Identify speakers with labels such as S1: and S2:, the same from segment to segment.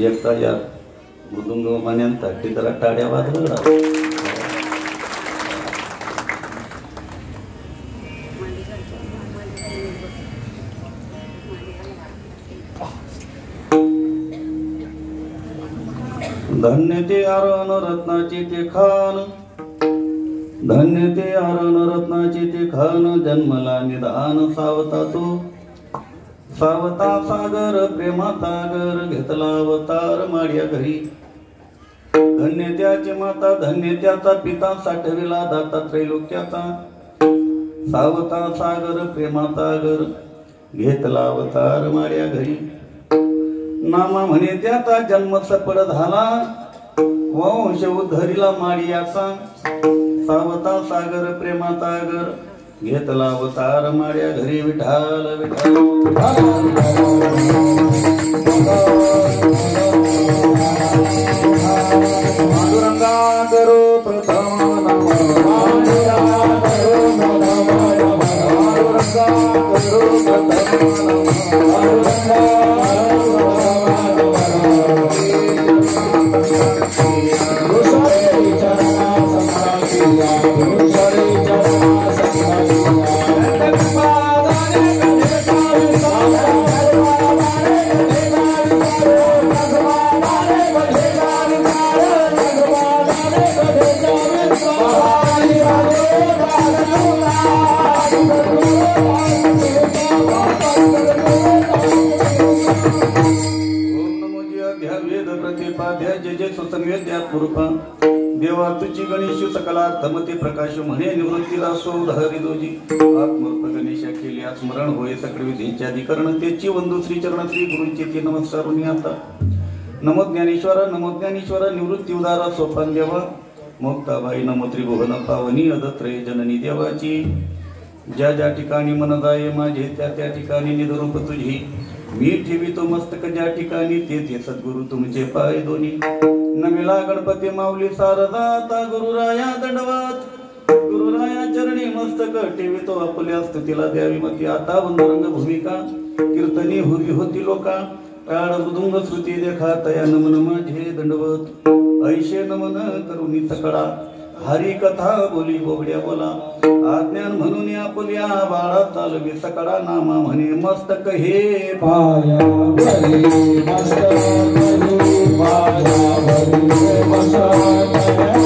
S1: एकता या मृदुंग मान्यांत टिकरा टाड्या वाजवला धन्य ते आरण रत्नाची ते खान, धन्य ते आरण रत्नाची ते खान, जन्मला निदान सावता तो सावता सागर प्रेमा सागर घेतला अवतार माड्या घरी, धन्य त्याची माता धन्य त्याचा पिता साठविला दाता त्रैलोक्याचा सावता सागर प्रेमाचा गर घेतला अवतार माड्या घरी नामा म्हणे त्याचा जन्म सफळ झाला वंश उद्धरिला माडियाचा सावता सागर प्रेमाचा गर घेतला अवतार माड्या घरी विठाल विठाल पांडुरंगा करो प्रथम देवा तुझी गणेश सकलार्थमते प्रकाश म्हणे निवृत्ती रासो हरी दोजी आत्मर्थ गणेशा केली स्मरण होय सकळ विधींचे अधिकरण तेची वंदू श्री चरण श्री गुरूंचे ते नमस्कारुनी आता नमो ज्ञानेश्वरा निवृत्ती उदारा सोपान देवा मुक्ताबाई नमो त्रिभुवन पावनी अदत्रे जननी देवाची ज्या ज्या ठिकाणी मन जाये माझे त्या त्या ठिकाणी निधरूप तुझी मी ठेवितो मस्तक ज्या ठिकाणी ते सद्गुरु तुमचे पाय दोन्ही नमिला गणपती माऊली सारदाता गुरुराया दंडवत गुरुराया चरणी मस्तक ठेवितो आपल्या स्तुतीला द्यावी मती आता वंदरंग भूमिका कीर्तनी हुबी होती लोका प्राण मृदुंग श्रुती देखा तया नमन माझे दंडवत ऐशे नमन करुणी सकळा हरी कथा बोली बोबड्या बोला आज्ञान म्हणून आपुल्या बाळा चालवी सकळा नामा म्हणे मस्तक हे पाया भरी मस्तक भरी पाया भरी मस्तक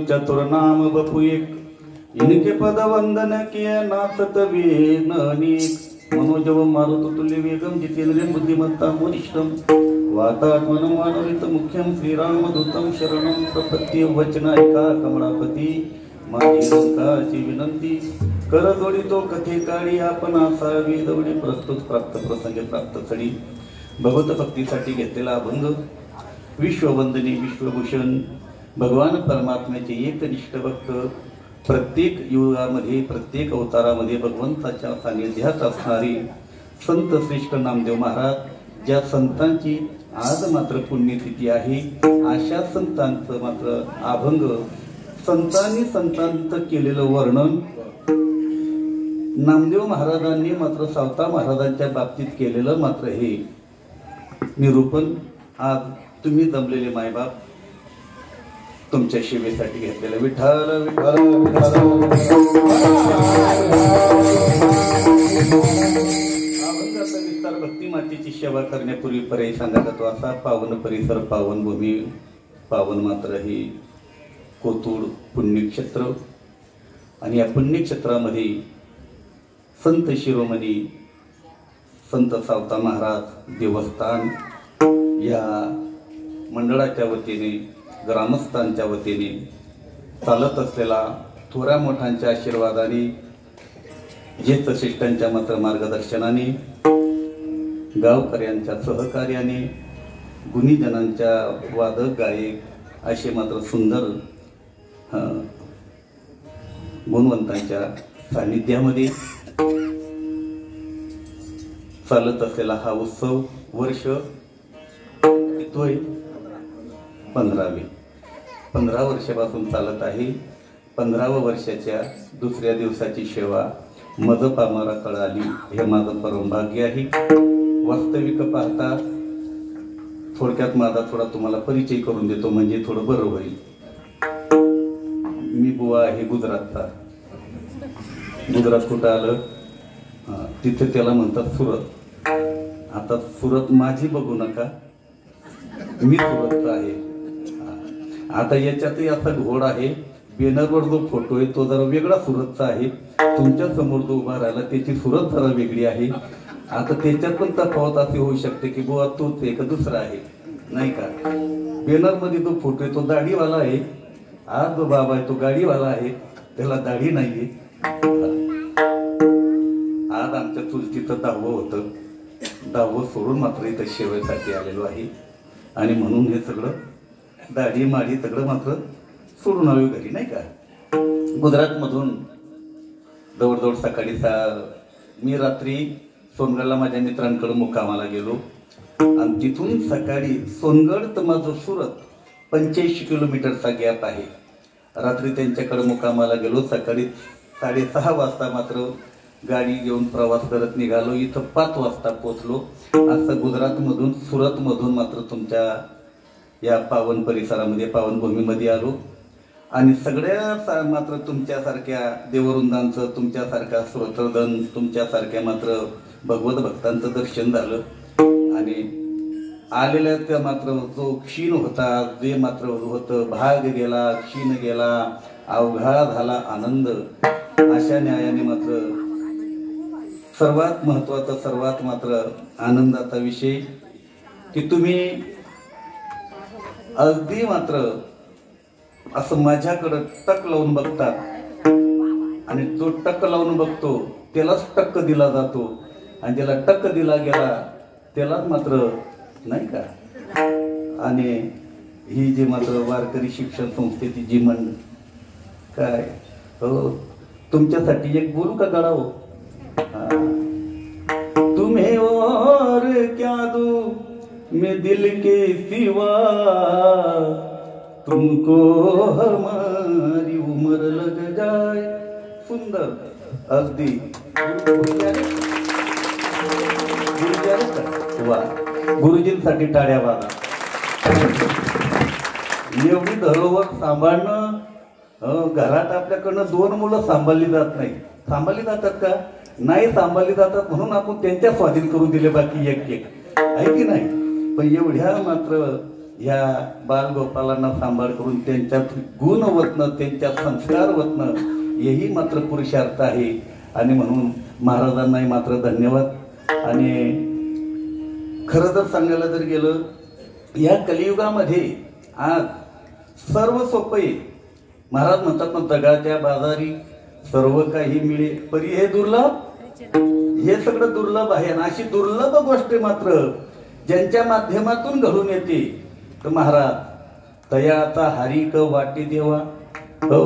S1: चतुर्नाम बपु एक इनके पद वंदन किए नासत वेद अनेक मनोजव मारुत तुल्य वेगम जितेंद्रिय बुद्धिमत्ता वरिष्ठम वातात्मन मानवित मुख्यम श्रीराम दूतम शरणम प्रपत्ति वचनायिका कमलापती माझी रंकाची विनंती कर जोडी तो कथे काळी आपण असावी दवडी प्रस्तुत प्राप्त प्रसंग प्राप्त सडी भगवत भक्तीसाठी घेतलेला अभंग विश्ववंदनी विश्वभूषण भगवान परमात्म्याचे एकनिष्ठ भक्त प्रत्येक युगामध्ये प्रत्येक अवतारामध्ये भगवंताच्या सानिध्यात असणारी संत श्रेष्ठ नामदेव महाराज ज्या संतांची आज मात्र पुण्यतिथी आहे अशा संतांचं मात्र अभंग संतांचं केलेलं वर्णन नामदेव महाराजांनी मात्र सावता महाराजांच्या बाबतीत केलेलं मात्र हे निरूपण आज तुम्ही जमलेले मायबाप तुमच्या सेवेसाठी घेतलेलं विठ्ठल विठ्ठल अभंगाचा विस्तार भक्ती मातेची सेवा करण्यापूर्वी पर्याय सांगत होतो असा पावन परिसर पावन भूमी पावन मात्र ही कोतूर पुण्यक्षेत्र आणि या पुण्यक्षेत्रामध्ये संत शिरोमणी संत सावता महाराज देवस्थान या मंडळाच्या वतीने ग्रामस्थांच्या वतीने चालत असलेला थोऱ्या मोठ्यांच्या आशीर्वादाने ज्येष्ठ श्रेष्ठांच्या मात्र मार्गदर्शनाने, गावकऱ्यांच्या सहकार्याने, गुणीजनांच्या वादक गायक असे मात्र सुंदर गुणवंतांच्या सानिध्यामध्ये चालत असलेला हा उत्सव वर्ष येतोय 15 वर्षापासून चालत आहे. 15व्या वर्षाच्या दुसऱ्या दिवसाची सेवा मज पामराकडे आली हे माझं परम भाग्य आहे. वास्तविक पाहता थोडक्यात माझा थोडा तुम्हाला परिचय करून देतो म्हणजे थोडं बरं होईल. मी बुवा आहे गुजरातचा. गुजरात कुठं आलं? तिथे त्याला म्हणतात सुरत. आता सुरत माझी बघू नका, मी सुरतचा आहे. आता याच्यातही असा घोड आहे, बॅनरवर जो फोटो आहे तो जरा वेगळा सुरतचा आहे, तुमच्या समोर जो उभा राहिला त्याची सुरत जरा वेगळी आहे. आता त्याच्यात पण तफावत अशी होऊ शकते की बुवा तोच एक दुसरा आहे, नाही का? बॅनर मध्ये जो फोटो आहे तो दाढीवाला आहे, आज जो बाबा आहे तो गाडीवाला आहे, त्याला दाढी नाहीये. आज आमच्या चुलतीचं 10वं होतं. 10वं सोडून मात्र इथं शेवेसाठी आलेलो आहे आणि म्हणून हे सगळं दाढी माडी सगळं मात्र सोडून आलो घरी, नाही का? गुजरातमधून जवळजवळ सकाळी मी रात्री सोनगडला माझ्या मित्रांकडे मुक्कामाला गेलो आणि तिथून सकाळी सोनगड तर माझं सुरत 85 किलोमीटरचा गॅप आहे. रात्री त्यांच्याकडे मुक्कामाला गेलो. सकाळी 6:30 वाजता मात्र गाडी घेऊन प्रवास करत निघालो. इथं 5 वाजता पोचलो. असं गुजरातमधून सुरतमधून मात्र तुमच्या या पावन परिसरामध्ये पावनभूमीमध्ये आलो आणि सगळ्या मात्र तुमच्यासारख्या देववृंदांचं, तुमच्यासारख्या श्रोत्रधन, तुमच्यासारख्या मात्र भगवत भक्तांचं दर्शन झालं आणि आलेल्या त्या मात्र जो क्षीण होता, जे मात्र होतं भाग गेला, क्षीण गेला, अवघा झाला आनंद. अशा न्यायाने मात्र सर्वात महत्वाचा, सर्वात मात्र आनंदाचा विषय की तुम्ही अगदी मात्र असं माझ्याकडं टक लावून बघतात आणि जो टक लावून बघतो त्यालाच टक्क दिला जातो आणि ज्याला टक्क दिला गेला त्यालाच मात्र, नाही का? आणि ही जी मात्र वारकरी शिक्षण संस्थेची जी काय हो, तुमच्यासाठी एक बोलू का गळा हो? तुम्हें और क्या दूं मैं दिल के सिवा, तुमको हमारी उम्र लग जाए. सुंदर अगदी वा. गुरुजींसाठी टाळ्या वाजा. एवढी धरोवर सांभाळणं, घरात आपल्याकडनं 2 मुलं सांभाळली जात नाही. सांभाळली जातात का? नाही सांभाळली जातात म्हणून आपण त्यांच्या स्वाधीन करून दिले बाकी एक आहे की नाही? पण एवढ्या मात्र ह्या बालगोपालांना सांभाळ करून त्यांच्यात गुण वतनं, त्यांच्यात संस्कार वतनं हेही मात्र पुरुषार्थ आहे आणि म्हणून महाराजांनाही मात्र धन्यवाद. आणि खरं तर सांगायला जर गेलं या कलियुगामध्ये आज सर्व सोपं आहे. महाराज म्हणतात ना, जगाच्या बाजारी सर्व काही मिळे परी हे दुर्लभ. हे सगळं दुर्लभ आहे आणि अशी दुर्लभ गोष्ट मात्र ज्यांच्या माध्यमातून घडून येते तर महाराज तयाचा हारिक वाटी देवा. हो,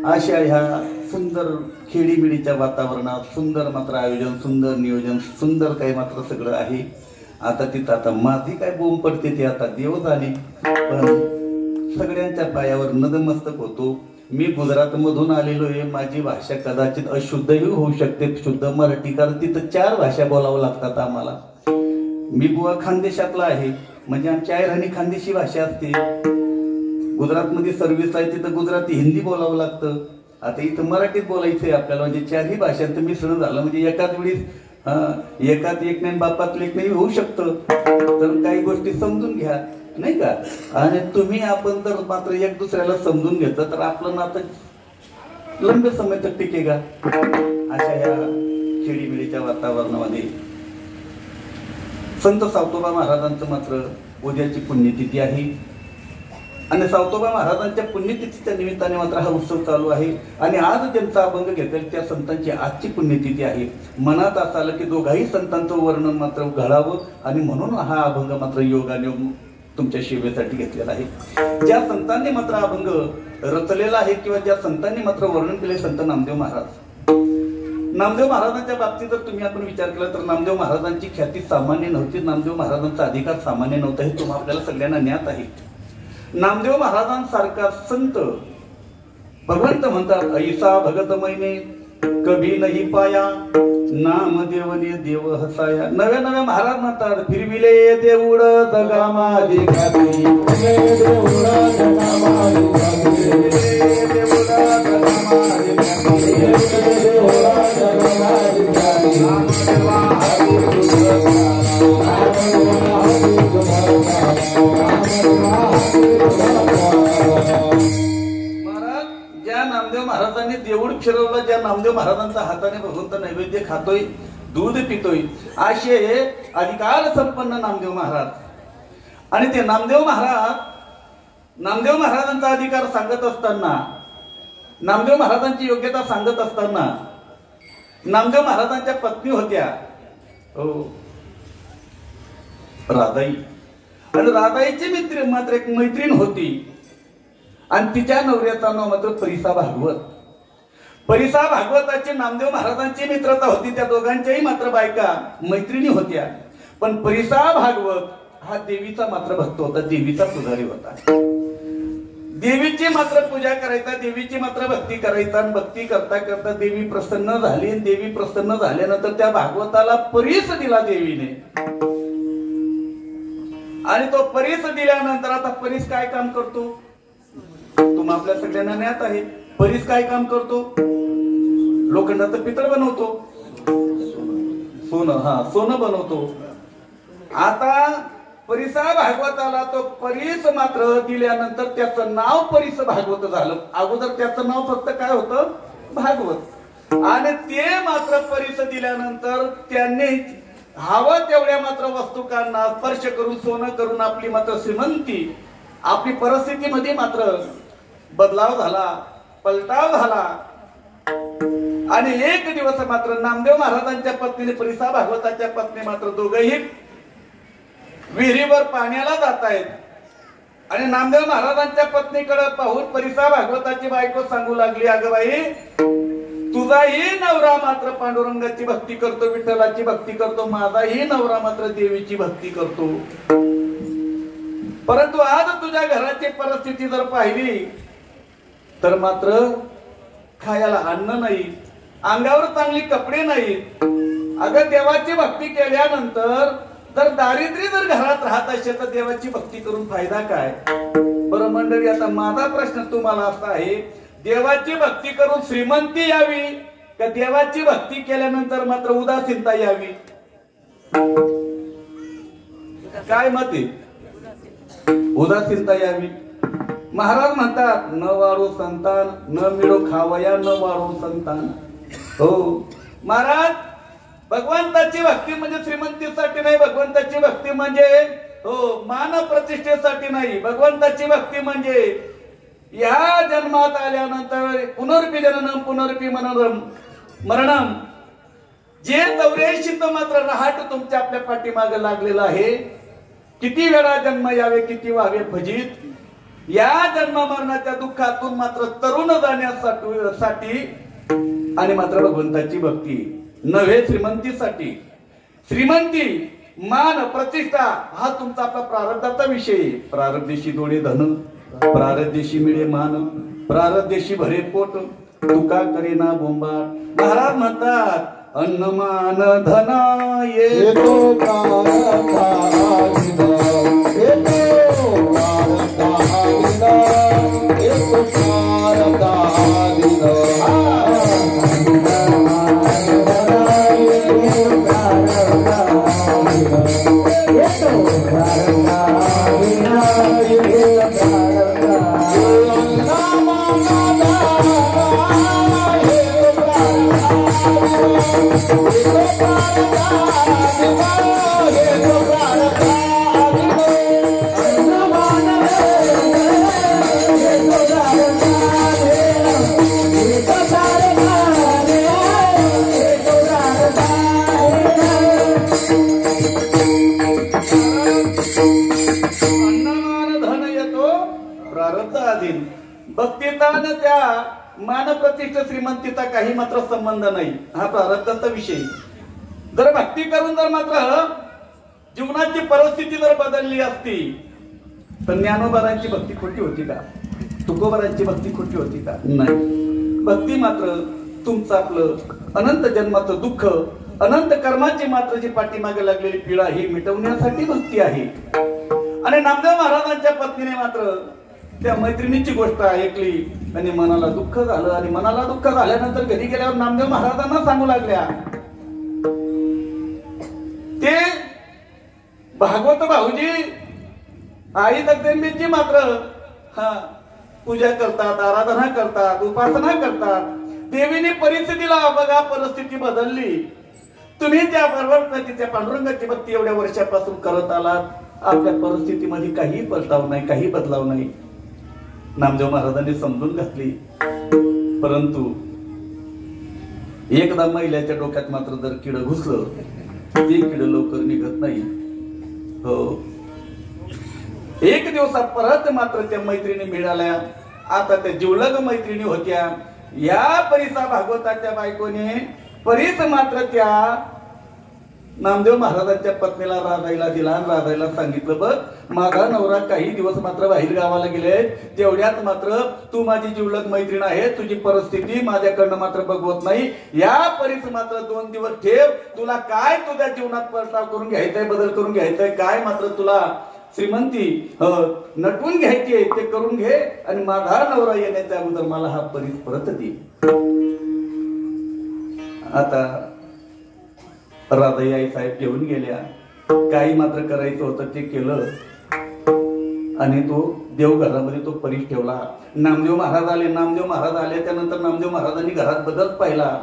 S1: अशा ह्या सुंदर खेडीमिडीच्या वातावरणात सुंदर मात्र आयोजन, सुंदर नियोजन, सुंदर काही मात्र सगळं आहे. आता तिथं आता माझी काय बोंब पडते ते आता देव जाणे, पण सगळ्यांच्या पायावर नतमस्तक होतो. मी गुजरातमधून आलेलो आहे. माझी भाषा कदाचित अशुद्धही होऊ शकते, शुद्ध मराठी, कारण तिथं 4 भाषा बोलावं लागतात आम्हाला. मी बुवा खानदेशातला आहे म्हणजे आमची आयराणी खानदेशी भाषा असते. गुजरातमध्ये सर्व्हिस आहे तिथं गुजराती हिंदी बोलावं लागतं. आता इथं मराठीत बोलायचं आहे आपल्याला, म्हणजे 4ही भाषांचं मिश्रण झालं म्हणजे एकाच वेळी एकात एक नाही बापात लेख नाही होऊ शकतं. तर काही गोष्टी समजून घ्या, नाही का? आणि तुम्ही आपण जर मात्र एक दुसऱ्याला समजून घेतलं तर आपलं नातं लंबे समय तक टिकेगा. अशा ह्या खेडीमेडीच्या वातावरणामध्ये संत सावतोबा महाराजांचं मात्र उद्याची पुण्यतिथी आहे. आणि सावतोबा महाराजांच्या पुण्यतिथीच्या निमित्ताने मात्र हा उत्सव चालू आहे. आणि आज ज्यांचा अभंग घेतलेला त्या संतांची आजची पुण्यतिथी आहे. मनात असं आलं की दोघाही संतांचं वर्णन मात्र घडावं आणि म्हणून हा अभंग मात्र योगाने तुमच्या सेवेसाठी घेतलेला आहे. ज्या संतांनी मात्र अभंग रचलेला आहे किंवा ज्या संतांनी मात्र वर्णन केले संत नामदेव महाराज. नामदेव महाराजांच्या बाबतीत जर तुम्ही आपण विचार केला तर नामदेव महाराजांची ख्याती सामान्य नव्हती. नामदेव महाराजांचा अधिकार सामान्य नव्हता हे तुम्हाला आपल्याला सगळ्यांना ज्ञात आहे. नामदेव महाराजांसारखा संत भगवंत म्हणतात ऐसा भगत मैने कभी नाही पाया नामदेवने देव हसाया. नव्या नव्या महाराज म्हणतात फिरविले देऊळ जगा माझे गावी ज्या नामदेव महाराजांनी देऊळ फिरवलं, ज्या नामदेव महाराजांच्या हाताने भगवंत नैवेद्य खातोय, दूध पितोय, असे अधिकार संपन्न नामदेव महाराज. आणि ते नामदेव महाराजांचा अधिकार सांगत असताना, नामदेव महाराजांची योग्यता सांगत असताना नामदेव महाराजांच्या पत्नी होत्या राधाई. आणि राधाईची मात्र एक मैत्रीण होती आणि तिच्या नवऱ्याचं नाव मात्र परिसा भागवत. परिसा भागवताची नामदेव महाराजांची मित्रता होती. त्या दोघांच्याही मात्र बायका मैत्रिणी होत्या. पण परिसा भागवत हा देवीचा मात्र भक्त होता, देवीचा पुजारी होता. देवीची मात्र पूजा करायचा, देवीची मात्र भक्ती करायचा. आणि भक्ती करता करता देवी प्रसन्न झाली. देवी प्रसन्न झाल्यानंतर त्या भागवताला परीस दिला देवीने. आणि तो परीस दिल्यानंतर आता परीस काय काम करतो तुम्हा आपल्या सगळ्यांना ज्ञात आहे. परीस काय काम करतो? लोखंडाचं पितळ बनवतो, सोनं बनवतो. आता परिसा भागवताला तो परीस मात्र दिल्यानंतर त्याचं नाव परीस भागवत झालं. अगोदर त्याचं नाव फक्त काय होतं? भागवत. आणि ते मात्र परीस दिल्यानंतर त्यांनी हवं तेवढ्या मात्र वस्तूकांना स्पर्श करून सोनं करून आपली मात्र श्रीमंती, आपली परिस्थितीमध्ये मात्र बदलाव झाला, पलटाव झाला. आणि एक दिवस मात्र नामदेव महाराजांच्या पत्नीने परिसा भागवताच्या पत्नी मात्र दोघेही विहिरीवर पाण्याला जात आहेत. आणि नामदेव महाराजांच्या पत्नीकडे पाहून परिसा भागवताची बायको सांगू लागली, अगं बाई तुझाही नवरा मात्र पांडुरंगाची भक्ती करतो, विठ्ठलाची भक्ती करतो, माझाही नवरा मात्र देवीची भक्ती करतो. परंतु आज तुझ्या घराची परिस्थिती जर पाहिली तर मात्र खायला अन्न नाही, अंगावर चांगली कपडे नाहीत. अगं देवाची भक्ती केल्यानंतर जर दारिद्र्य जर घरात राहत असेल तर देवाची भक्ती करून फायदा काय? बरं मंडळी, आता माझा प्रश्न तुम्हाला असा आहे, देवाची भक्ती करून श्रीमंती यावी का देवाची भक्ती केल्यानंतर मात्र उदासीनता यावी? काय मत आहे? उदासीनता यावी. महाराज म्हणतात न वाढो संतान न मिळो खावया न वाढो संतान. हो महाराज, भगवंताची भक्ती म्हणजे श्रीमंतीसाठी नाही, भगवंताची भक्ती म्हणजे मान प्रतिष्ठेसाठी नाही. भगवंताची भक्ती म्हणजे या जन्मात आल्यानंतर पुनर्पी जननम पुनर्पी मरणम, जे 84 मात्र रहाट तुमच्या आपल्या पाठीमागे लागलेला आहे. किती वेळा जन्म यावे किती व्हावे फजित, या जन्म मरणाच्या दुःखातून मात्र तरुण जाण्यासाठी आणि मात्र भगवंताची भक्ती नव्हे श्रीमंतीसाठी. श्रीमंती मान प्रतिष्ठा हा तुमचा आपला प्रारब्धाचा विषय. प्रारब्धेशी दोडे धन, प्रारब्धेशी मिळे मान, प्रारब्धेशी भरे पोट, तुका करेना बोंबाट. महाराज म्हणतात अन्न मान धना येतो श्रीमंतीचा आणि त्या मानप्रतिष्ठ श्रीमंतीचा काही मात्र संबंध नाही, हा प्रारब्धाचा विषय. जर भक्ती करून जर मात्र जीवनाची परिस्थिती जर बदलली असती तर ज्ञानोबारांची भक्ती खोटी होती का? तुकोबारांची भक्ती खोटी होती का? नाही. भक्ती मात्र तुमचं आपलं अनंत जन्माचं दुःख, अनंत कर्माची मात्र जी पाठीमागे लागलेली पीडा ही मिटवण्यासाठी भक्ती आहे. आणि नामदेव महाराजांच्या पत्नीने मात्र त्या मैत्रिणीची गोष्ट ऐकली आणि मनाला दुःख झालं. आणि मनाला दुःख झाल्यानंतर घरी गेल्यावर नामदेव महाराजांना सांगू लागल्या. ते भागवत भाऊजी आई दत्तंबीची मात्र पूजा करतात, आराधना करतात, उपासना करतात. देवीने परिस्थितीला बघा, परिस्थिती बदलली. तुम्ही त्या बरोबर तिच्या पांडुरंगाची भक्ती एवढ्या वर्षापासून करत आलात, आपल्या परिस्थितीमध्ये काही बदलाव नाही, काही बदलाव नाही. नामदेव महाराजांनी समजून घातली. परंतु एकदा महिलेच्या डोक्यात मात्र जर किड घुसलं, ते किड लवकर निघत नाही. हो, एक दिवसात परत मात्र त्या मैत्रिणी मिळाल्या. आता त्या जिवलग मैत्रिणी होत्या. या परिसा भागवताच्या बायकोने परीस मात्र त्या नामदेव महाराजांच्या पत्नीला राधायला दिला. राधायला सांगितलं, बघ माझा नवरा काही दिवस मात्र बाहेर गावाला गेले, तेवढ्यात मात्र तू माझी जिवलग मैत्रीण आहे, तुझी परिस्थिती माझ्याकडनं मात्र बघवत नाही. या परीस मात्र 2 दिवस ठेव. तुला काय तुझ्या जीवनात परताव करून घ्यायचंय, बदल करून घ्यायचंय, काय मात्र तुला श्रीमंती नटवून घ्यायची ते करून घे. आणि माझा नवरा येण्याच्या अगोदर मला हा परीस परत दे. आता राधाई आई साहेब घेऊन गेल्या. काही मात्र करायचं होतं ते केलं आणि तो देवघरामध्ये तो परीस ठेवला. नामदेव महाराज आले. नामदेव महाराज आले त्यानंतर नामदेव महाराजांनी घरात बदल पाहिला.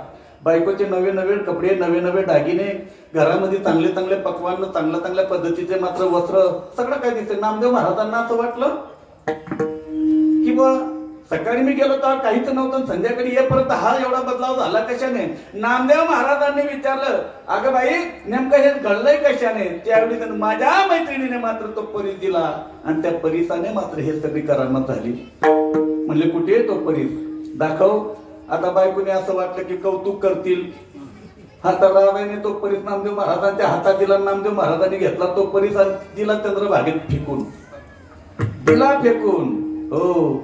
S1: बायकोचे नवे नवे कपडे, नवे नवे दागिने, घरामध्ये चांगले चांगले पक्वान, चांगल्या चांगल्या पद्धतीचे मात्र वस्त्र, सगळं काय दिसते. नामदेव महाराजांना असं वाटलं की बा सकाळी मी गेलो तर काहीच नव्हतं, संध्याकाळी येपर्यंत हा एवढा बदलाव झाला कशाने? नामदेव महाराजांनी विचारलं, अगं बाई नेमकं हे घडलंय कशाने? त्यावेळी माझ्या मैत्रिणीने मात्र तो परीस दिला आणि त्या परीसाने मात्र हे सगळी करामत झाली. म्हणले कुठे तो परीस दाखव. आता बायकोने असं वाटलं की कौतुक करतील. हाताने तो परीस नामदेव महाराजांच्या हातात दिला. नामदेव महाराजांनी घेतला तो परीस आणि दिला चंद्रभागेत फेकून, दिला फेकून. हो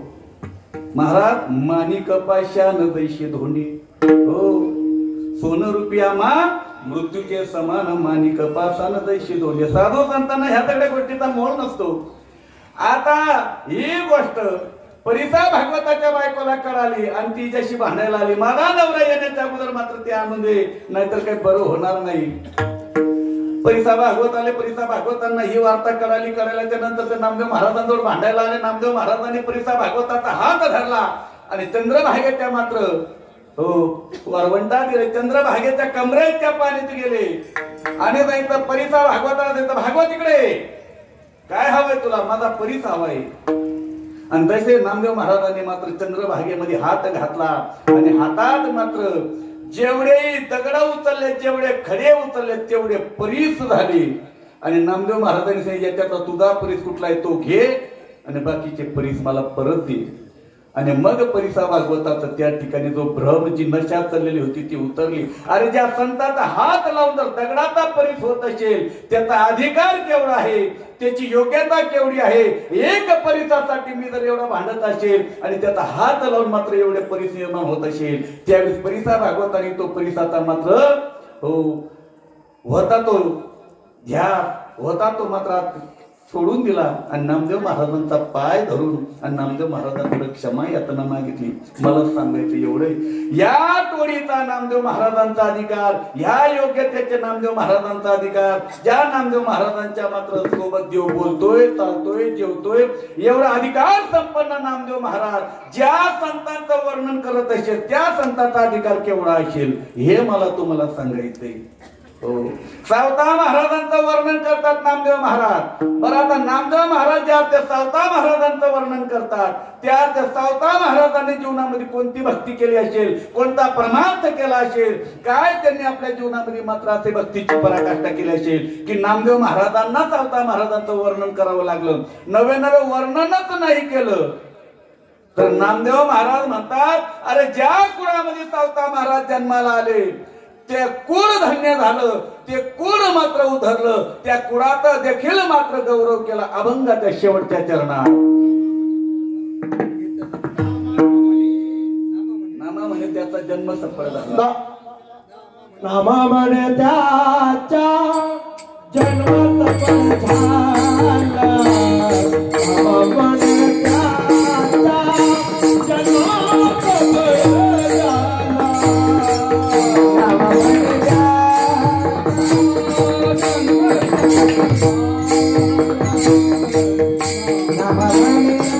S1: महाराज, माणिक पाषाण दैशी धोंडी, हो सोनं रुपया मा मृत्यूचे समान, माणिक पाषाण दैशी धोंडी. साधू संतांना ह्या सगळ्या गोष्टीचा मोल नसतो. आता ही गोष्ट परिसा भागवताच्या बायकोला कळाली आणि ती ज्याशी भांडायला आली. माझा नवरा येण्याच्या अगोदर मात्र ते आणून दे, नाहीतर काही बरं होणार नाही. परिसा भागवत आले. परिसा भागवतांना ही वार्ता कळाली. कळाल्याच्या नंतर ते नामदेव महाराजांजवळ भांडायला आले. नामदेव महाराजांनी परिसा भागवताचा हात धरला आणि चंद्रभागेच्या मात्र हो वरवंटा दिले. चंद्रभागेच्या कमरेच्या पाण्यात गेले आणि जायचं परिसा भागवताला देतं, भागवत इकडे काय हवंय तुला? माझा परीस हवाय. आणि तसे नामदेव महाराजांनी मात्र चंद्रभागेमध्ये हात घातला आणि हातात मात्र जेवढे दगड उचलले, जेवढे खडे उचलले, तेवढे परीस झाले. आणि नामदेव महाराजांनी सांगितलं, याच्यातला तुझा परीस कुठला आहे तो घे आणि बाकीचे परीस मला परत दे. आणि मग परिसा भागवताचा त्या ठिकाणी जो भ्रम, जी नशा चाललेली होती ती उतरली. अरे ज्या संताचा हात लावून जर दगडाचा परीस होत असेल, त्याचा अधिकार केवढा आहे, त्याची योग्यता केवढी आहे. एक परिसासाठी मी जर एवढा भांडत असेल आणि त्याचा हात लावून मात्र एवढे परीस निर्माण होत असेल, त्यावेळेस परिसा भागवताने तो परिसाचा मात्र हो होता तो ध्यास होता तो मात्र सोडून दिला आणि नामदेव महाराजांचा पाय धरून आणि नामदेव महाराजांकडे क्षमा यातना मागितली. मला सांगायचं एवढं, या टोळीचा नामदेव महाराजांचा अधिकार, या योग्यतेचे नामदेव महाराजांचा अधिकार, ज्या नामदेव महाराजांच्या मात्र सोबत देव बोलतोय, चालतोय, जेवतोय, एवढा अधिकार संपन्न नामदेव महाराज ज्या संतांचं वर्णन करत असेल, त्या संतांचा अधिकार केवढा असेल हे मला तुम्हाला सांगायचंय. सावता महाराजांचं वर्णन करतात नामदेव महाराज. बरं, आता नामदेव महाराज ज्या त्या सावता महाराजांचं वर्णन करतात, त्या सावता महाराजांनी जीवनामध्ये कोणती भक्ती केली असेल, कोणता परमार्थ केला असेल, काय त्यांनी आपल्या जीवनामध्ये मात्र असे भक्तीची पराकाष्ठा केली असेल की नामदेव महाराजांना सावता महाराजांचं वर्णन करावं लागलं. नवे नवे वर्णनच नाही केलं तर नामदेव महाराज म्हणतात, अरे ज्या कुळामध्ये सावता महाराज जन्माला आले ते कुळ धन्य झालं, ते कुळ मात्र उधरलं, त्या कुळात देखील मात्र गौरव केला अभंगाच्या शेवटच्या चरणात. नामा म्हणे त्याचा जन्म सफळ झाला.
S2: नामा म्हणे त्याचा जन्म सफळ झाला. नामा म्हणे त्याचा जन्म सफळ झाला. नामा म्हणे नामा म्हणे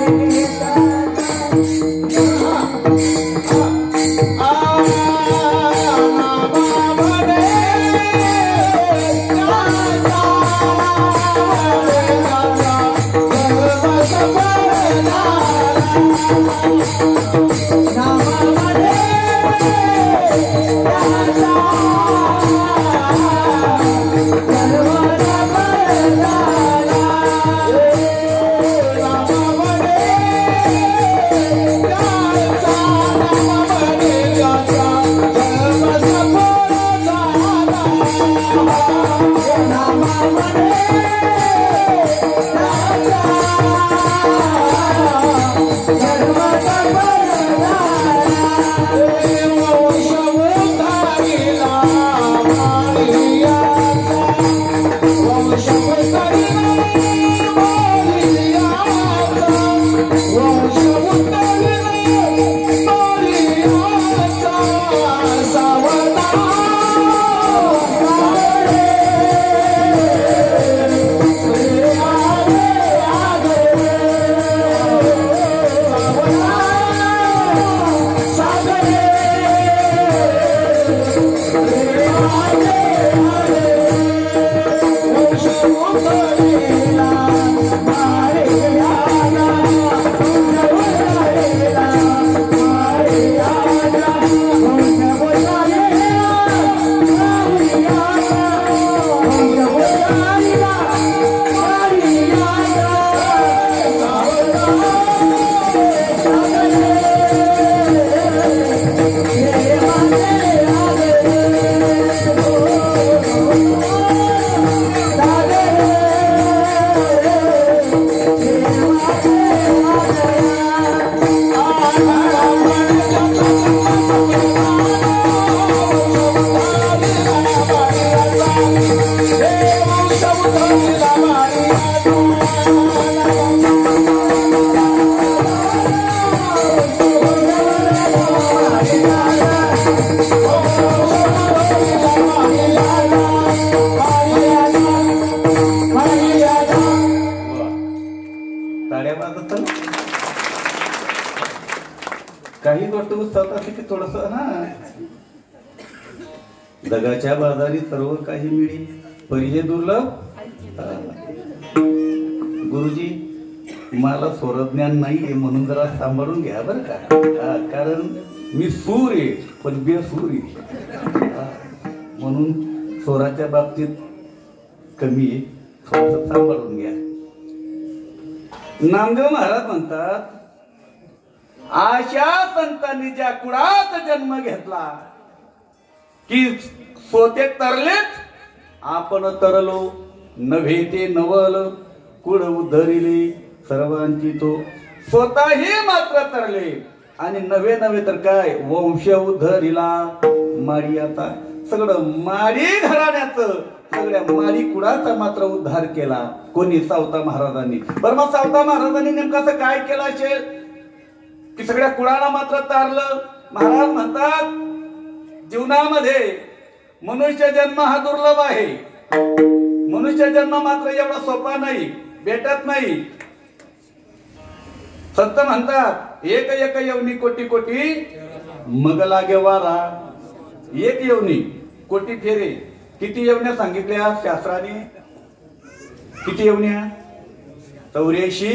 S1: काही गोष्ट उत्साहात असली की थोडस जगाच्या बाजारी सर्व काही मिळी परिचय दुर्लभ. गुरुजी मला स्वरज्ञान नाहीये म्हणून जरा सांभाळून घ्या बरं का. कारण मी सूर आहे पण बेसूर आहे म्हणून स्वराच्या बाबतीत कमी आहे, थोडस सांभाळून घ्या. नामदेव महाराज म्हणतात, अशा संतांनी ज्या कुळात जन्म घेतला की सोते तरलेच आपण तरलो, नव्हे ते नवल कुळ उद्धरिले सर्वांची तो. स्वतःही मात्र तरले आणि नवे नवे तर काय वंश उद्धरिला. माडी आता सगळं माडी घराण्याचं सगळ्या माडी कुळाचा मात्र उद्धार केला कोणी? सावता महाराजांनी. बरं मग सावता महाराजांनी नेमकं असं काय केलं असेल की सगळ्या कुळाला मात्र तारलं? महाराज म्हणतात, जीवनामध्ये मनुष्य जन्म हा दुर्लभ आहे. मनुष्य जन्म मात्र एवढा सोपा नाही, भेटत नाही. संत म्हणतात, एक एक येवनी कोटी कोटी मग लागे वारा. एक येवनी कोटी फेरे. किती येवण्या सांगितल्या शास्त्राने? किती येवण्या? 84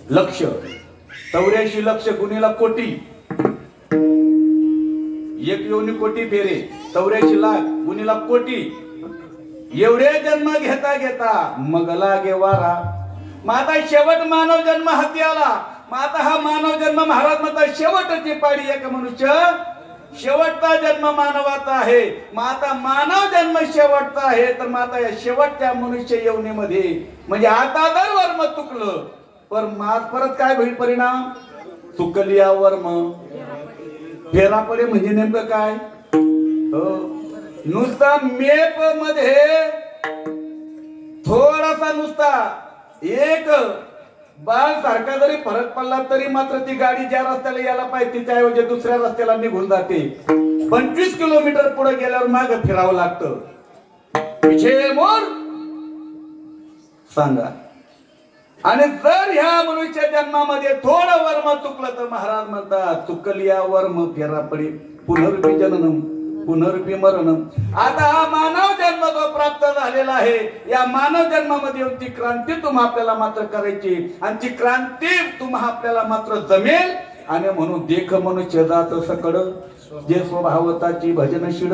S1: लक्ष. 84 लक्ष गुणीला कोटी. एक योनी कोटी फेरे 84 लाख गुणीला कोटी. एवढे जन्म घेता घेता मग लागे वारा. माझा शेवट मानव जन्म हाती आला. मग आता हा मानव जन्म महाराज म्हणतात शेवटची पाडी एक मनुष्य शेवटचा जन्म मानवाचा आहे. मग आता मानव जन्म शेवटचा आहे तर मग आता या शेवटच्या मनुष्य येवणीमध्ये म्हणजे आता जर वर्म चुकलं पर परत काय होईल परिणाम चुकलिया वर्म फेरापडे म्हणजे नेमकं काय नुसता मेप मध्ये थोडासा नुसता एक बाल सारखा जरी फरक पडला तरी मात्र ती गाडी ज्या रस्त्याला यायला पाहिजे त्याऐवजी दुसऱ्या रस्त्याला निघून जाते. 25 किलोमीटर पुढे गेल्यावर माग फिरावं लागतं. पिछे मोर सांगा. आणि जर ह्या मनुष्य जन्मामध्ये थोडं वर्म चुकलं तर महाराज म्हणतात चुकलिया वर्म फेरापडे पुनर्पी जननम पुनर्पी मरणम. आता हा मानव जन्म जो प्राप्त झालेला आहे या मानव जन्मामध्ये ती क्रांती तुम्हा आपल्याला मात्र करायची आणि ती क्रांती तुम्हा आपल्याला मात्र जमेल. आणि म्हणून देख मनुष्य जात सकड जे स्वभावताची भजन शिड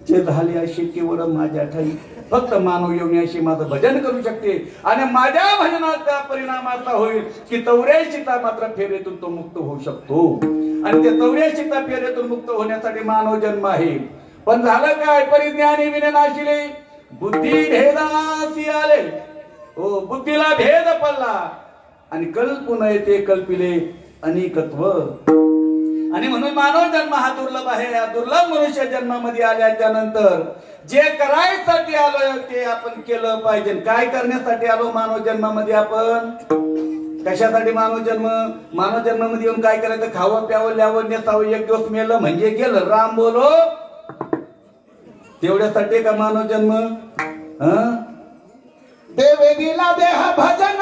S1: जे झाले अशी केवळ माझ्या ठाई. फक्त मानव येऊन अशी माझं भजन करू शकते आणि माझ्या भजनाचा परिणाम असा होईल की 84 मात्र फेरेतून तो मुक्त होऊ शकतो. आणि ते 84 फेरेतून मुक्त होण्यासाठी मानव जन्म आहे. पण झालं काय परिज्ञानी विननाशिले बुद्धी भेदासी आले. हो बुद्धीला भेद पडला आणि कल्पना येते कल्पिले अनेकत्व. आणि म्हणून मानव जन्म हा दुर्लभ आहे. या दुर्लभ मनुष्य जन्मामध्ये आल्याच्या नंतर जे करायसाठी आलोय ते आपण केलं पाहिजे. काय करण्यासाठी आलो मानव जन्मामध्ये आपण कशासाठी मानव जन्मामध्ये येऊन काय करायचं खावं प्यावं ल्यावं नेसावं एक दिवस मेलं म्हणजे गेलं राम बोलो तेवढ्यासाठी का मानव जन्म.
S2: देवे दिला देह भजन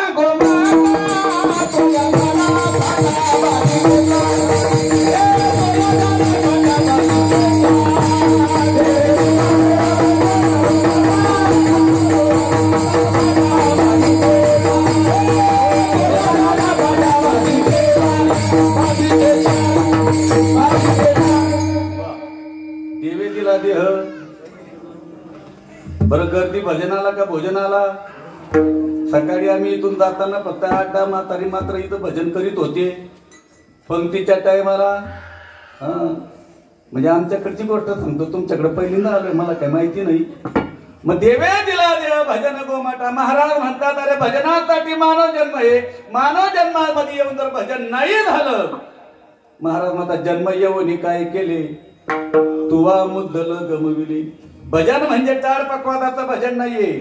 S1: देवे दिला देह बरं गर्दी भजनाला का भोजनाला. सकाळी आम्ही इथून जाताना फक्त 8-10 म्हातारी मात्र इथं भजन करीत होते पंक्तीच्या टायमाला. म्हणजे आमच्याकडची गोष्ट सांगतो तुमच्याकडे पहिल्यांदा आलोय मला काय माहिती नाही. मग देवे दिला देव भजन गोमाटा. महाराज म्हणतात अरे भजनासाठी मानव जन्म आहे. मानव जन्मामध्ये येऊन जर भजन नाही झालं महाराज म्हणतात जन्म येऊन काय केले तुवा मुद्दल गमविले. भजन म्हणजे टाळ पकवादाचं भजन नाहीये.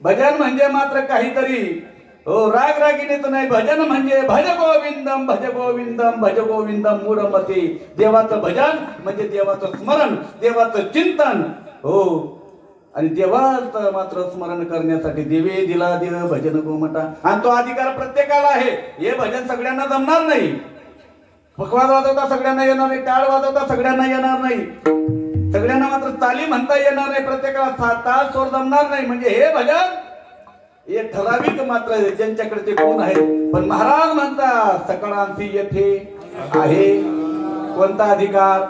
S1: भजन म्हणजे मात्र काहीतरी राग रागिनीच नाही. भजन म्हणजे भज गोविंदम भज गोविंदम भज गोविंदम मूढमते. देवाचं भजन म्हणजे देवाचं स्मरण देवाचं चिंतन. हो आणि देवाचं मात्र स्मरण करण्यासाठी देवे दिला देव भजन गोमटा. आणि तो अधिकार प्रत्येकाला आहे. हे भजन सगळ्यांना जमणार नाही. पकवाद वाजवता सगळ्यांना येणार नाही. टाळ वाजवता सगळ्यांना येणार नाही. सगळ्यांना मात्र ताली म्हणता येणार नाही. प्रत्येकाला ताल स्वर जमणार नाही. म्हणजे हे भजन हे ठराविक मात्र ज्यांच्याकडे ते गुण आहे. पण महाराज म्हणतात सकळांशी येथे आहे कोणता अधिकार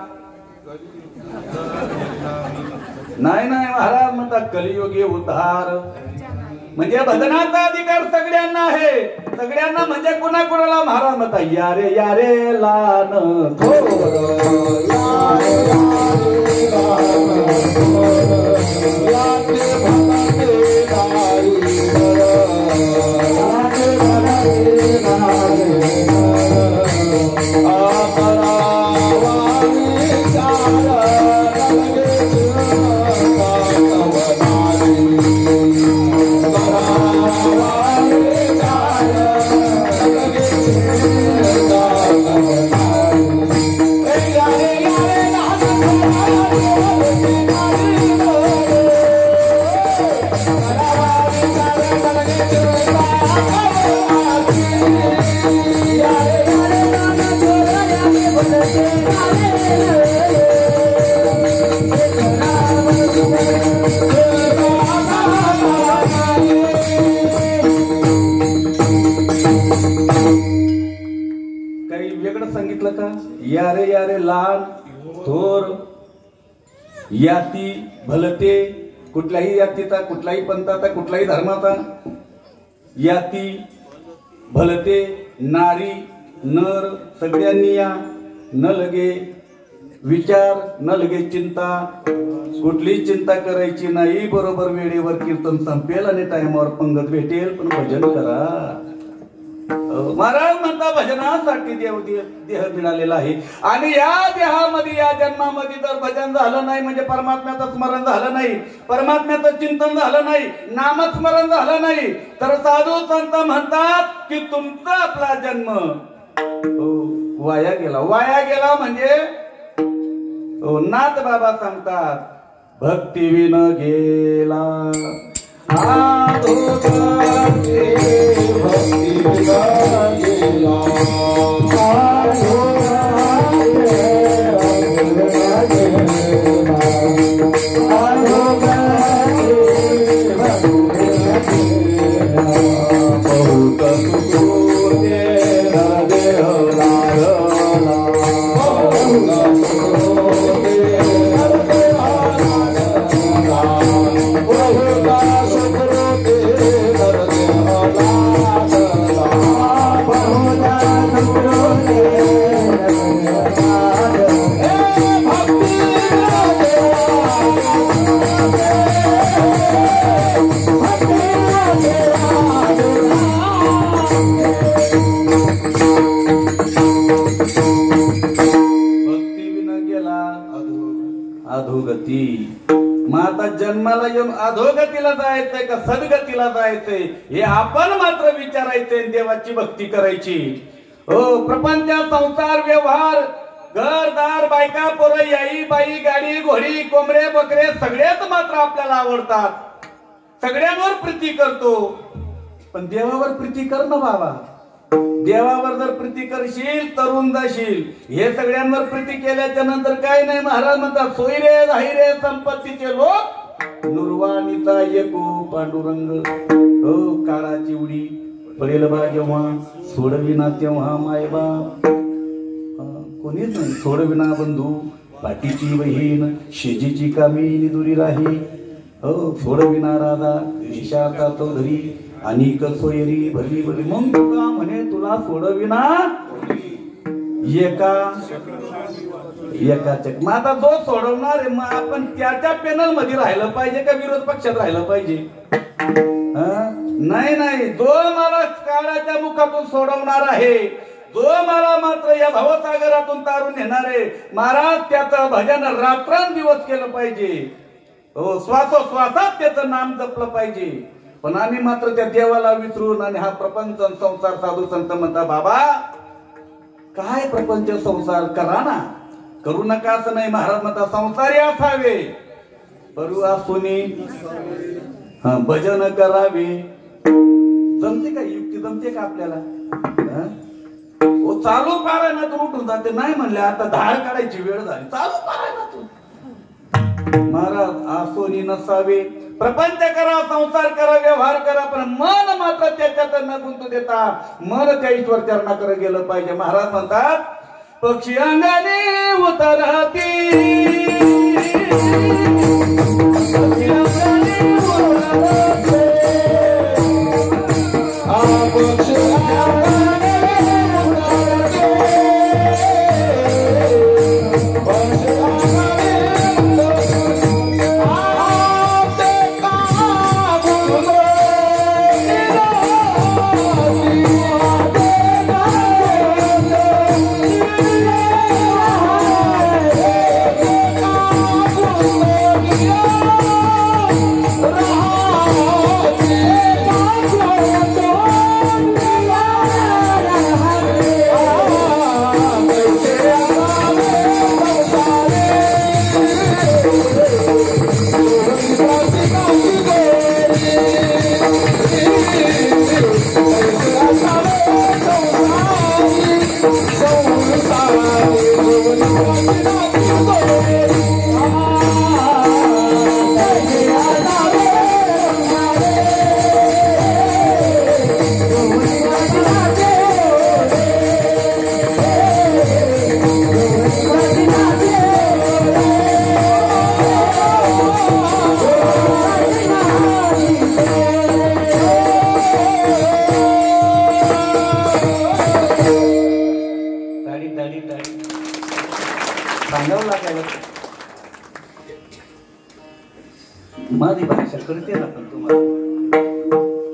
S1: नाही. महाराज म्हणतात कलियुगी उद्धार म्हणजे भजनाचा अधिकार सगळ्यांना आहे. सगळ्यांना म्हणजे कुणाकुणाला महाराज म्हणतात यारे यारे लान सांगितलं का यारे यारे लहान थोर याती भलते कुठल्याही यातीचा कुठल्याही पंथाचा कुठल्याही धर्माचा याती भलते नारी नर सगळ्यांनी या, न लगे विचार, न लगे चिंता, कुठली चिंता करायची नाही. बरोबर वेळेवर कीर्तन संपेल आणि टाइमावर पंगत भेटेल, पण भजन करा. महाराज म्हणता भजनासाठी देह मिळालेला आहे आणि या देहामध्ये, या जन्मामध्ये जर भजन झालं नाही म्हणजे परमात्म्याचं स्मरण झालं नाही, परमात्म्याचं चिंतन झालं नाही, नामस्मरण झालं नाही, तर साधू संत म्हणतात की तुमचा आपला जन्म वाया गेला. वाया गेला म्हणजे नाथ बाबा सांगतात भक्ती विन गेला. अधोगती. मग आता जन्माला येऊन अधोगतीला जायचंय का सद्गतीला जायचंय हे आपण मात्र विचारायचंय, देवाची भक्ती करायची. हो, प्रपंच, संसार, व्यवहार, घरदार, बायका, पोरं, याई बाई, गाडी, घोडी, कोंबडे, बकरे सगळेच मात्र आपल्याला आवडतात, सगळ्यांवर प्रीती करतो. पण देवावर प्रीती कर ना बाबा. देवावर जर प्रीती करशील तरुण जाशील. हे सगळ्यांवर प्रीती केल्याच्या नंतर काय नाही. महाराज म्हणतात सोयरे धायरे संपत्तीचे लोक नुरवानीचा एको पांडुरंग. हो, काळाची उडी पडेल बा जेव्हा, सोडविना तेव्हा मायबा कोणीच नाही. सोडविना बंधू, पाठीची बहीण, शेजीची कामिनी दुरी राही. हो, सोडविना राधा, ईशाचा चौधरी, अनिक सोयरी भरली भरली. मग तुला म्हणे तुला सोडविना एकाच. मग आता जो सोडवणार आहे मग आपण त्याच्या पॅनल मध्ये राहिलं पाहिजे का विरोध पक्षात राहिलं पाहिजे? नाही नाही, जो मला काळाच्या मुखातून सोडवणार आहे, जो मला मात्र या भवसागरातून तारून नेणार आहे, महाराज त्याचं भजन रात्रंदिवस केलं पाहिजे. हो, श्वासोश्वासात त्याचं नाम जपलं पाहिजे. पण आम्ही मात्र त्या देवाला विसरून आणि हा प्रपंच संसार. साधू संत म्हणता बाबा काय प्रपंच संसार करा ना, करू नका असं नाही. महाराज म्हणता संसारी असावे बरू असुनी भजन करावे. जमते का? युक्ती जमते का आपल्याला? चालू पारायणातून उठून जाते. नाही म्हणले आता धाड काढायची वेळ झाली, चालू पारायणातून. महाराज असोनी नसावे. प्रपंच करा, संसार करा, व्यवहार करा, पण मन मात्र त्याच्यात न गुंतू देता मन त्या ईश्वर चरणाकडे गेलं पाहिजे. महाराज म्हणतात पक्षी अंगाने उतरती, पक्षी अंगाने उतरते, पक्षी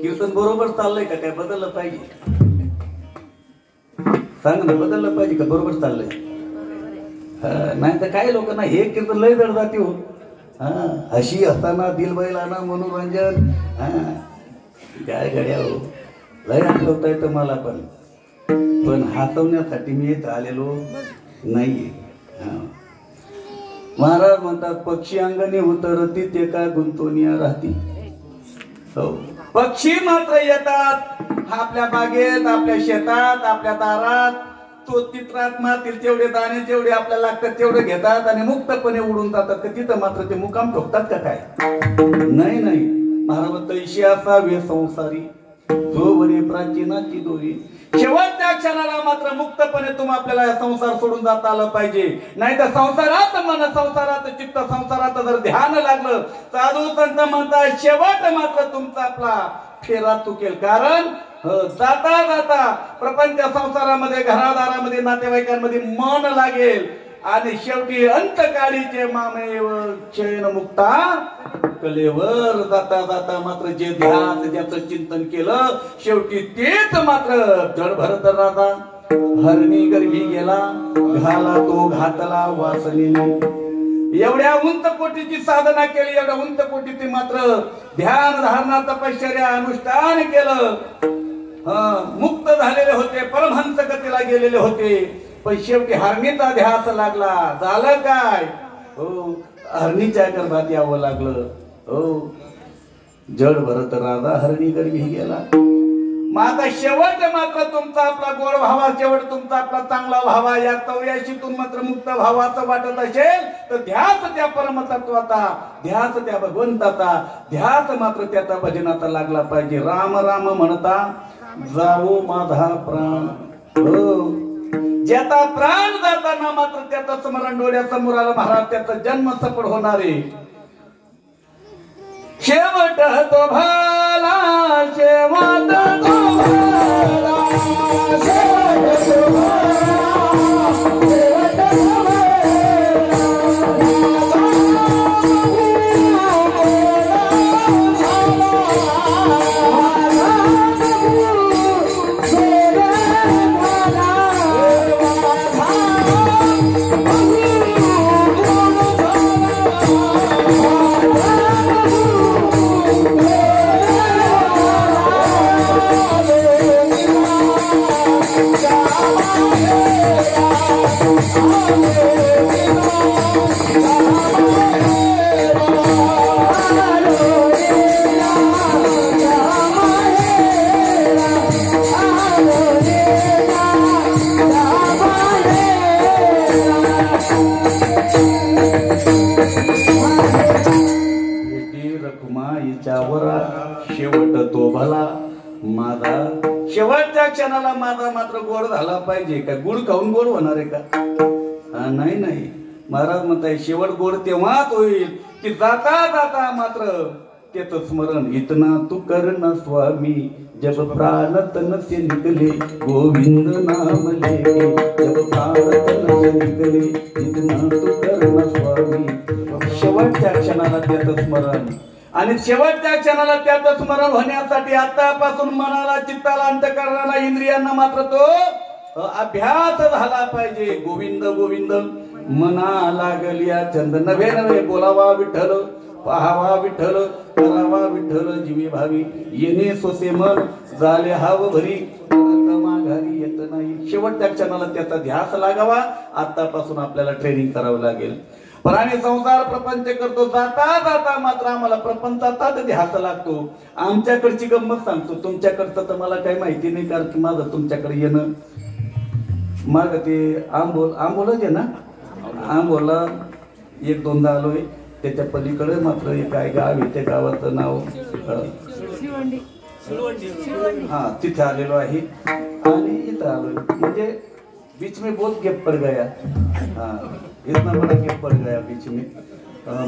S1: कीर्तन बरोबर चाललंय का काय बदललं पाहिजे? सांग ना, बदललं पाहिजे का बरोबर चाललंय? नाही तर काही लोकांना हे कीर्तन लय जड जाते हो. हशी असताना दिल बैलाना मनोरंजन. काय गड्या हो, लय आठवता येतं मला पण हसवण्यासाठी मी इथं आलेलो नाहीये. महाराज म्हणतात पक्षी अंगणी उतरती ते का गुंतवणीया राहती. हो, पक्षी मात्र येतात आपल्या बागेत, आपल्या शेतात, आपल्या दारात. तो चित्रात मातील तेवढे दाणे जेवढे आपल्याला लागतात तेवढे घेतात आणि मुक्तपणे उडून जातात. तिथं मात्र ते मुकाम ठोकतात का काय? नाही नाही. महाराज तैशी असावे संसारी जोवरे प्राचीनाची दोरी. शेवटच्या क्षणाला मात्र मुक्तपणे आपल्याला संसार सोडून जाता आलं पाहिजे. नाही तर संसारात मन, संसारात चित्त, संसारात जर ध्यान लागलं साधू संत म्हणतात शेवट मात्र तुमचा आपला फेरा चुकेल. कारण जाता जाता प्रपंच संसारामध्ये, घरादारामध्ये, नातेवाईकांमध्ये मन लागेल आणि शेवटी अंतकाळीचे मामेव चैन मुक्ता कलेवर. जाता जाता मात्र जे ध्यान ज्याचं चिंतन केलं शेवटी तेच मात्र जड भरत राहता. हरणी गर्भी गेला घाला तो घातला वासनेने. एवढ्या उंच कोटीची साधना केली, एवढ्या उंच कोटीची मात्र ध्यान धारणा तपश्चर्या अनुष्ठान केलं. मुक्त झालेले होते, परमहंस गतीला गेलेले होते, पण शेवटी हरणीचा ध्यास लागला. झालं काय? हो, हरणीच्या गर्भात यावं लागलं. हो, जड भरत राजा हरणी गर्भी गेला. आता शेवट मात्र तुमचा आपला गोड व्हावा, शेवट तुमचा आपला चांगला व्हावा. या 84तून मात्र मुक्त व्हावाचं वाटत असेल तर ध्यास त्या परमतत्वाचा, ध्यास त्या भगवंताचा, ध्यास मात्र त्याचा भजनाचा लागला पाहिजे. राम राम म्हणता जावो माझा प्राण. हो, ज्याचा प्राण जाताना मात्र त्याचं स्मरण डोळ्यासमोर आलं महाराज, त्याचा जन्म सफळ होणार आहे. शेवट तो भाला, शेवट तो भाला, शेवट तो भाला, शेवट तो भाला. शेवट तो भला माझा. शेवटच्या क्षणाला माझा मात्र गोड झाला पाहिजे. का गुड खाऊन गोड होणार आहे का? नाही नाही. महाराज म्हणताय शेवट गोड तेव्हाच होईल की जाता जाता मात्र त्याचं स्मरण. इतना तू कर ना स्वामी जब प्राण तन से निकले गोविंद नाम लेके. जब प्राण तन से निकले इतना तू कर ना स्वामी. शेवटच्या क्षणाला त्याचं स्मरण आणि शेवटच्या क्षणाला त्याचं स्मरण होण्यासाठी आतापासून मनाला, चित्ताला, अंतःकरणाला, इंद्रियांना मात्र तो अभ्यास झाला पाहिजे. गोविंद गोविंद मना लागलिया चंद. नव्हे नव्हे बोलावा विठ्ठल, पाहावा विठ्ठल, करावा विठ्ठल, जीवी भावी. येणे सोसे मन झाले हाव भरी, माघारी येत नाही. शेवटच्या क्षणाला त्याचा ध्यास लागावा. आतापासून आपल्याला ट्रेनिंग करावं लागेल. पण आम्ही संसार प्रपंच करतो, जाता जाता मात्र आम्हाला प्रपंचाचाच ध्यास लागतो. आमच्याकडची गंमत सांगतो, तुमच्याकडचं तर मला काही माहिती नाही, कारण की माझं तुमच्याकडे येणं मग ते आंबोलच आहे ना. आंबोला 1-2दा आलोय. त्याच्या पलीकडे मात्र एक काय गाव आहे, त्या गावाचं नाव तिथे आलेलो आहे आणि इथं आलोय. म्हणजे बीच में बहुत गैप पड़ गया. इतना बड़ा गैप पड़ गया बीच में.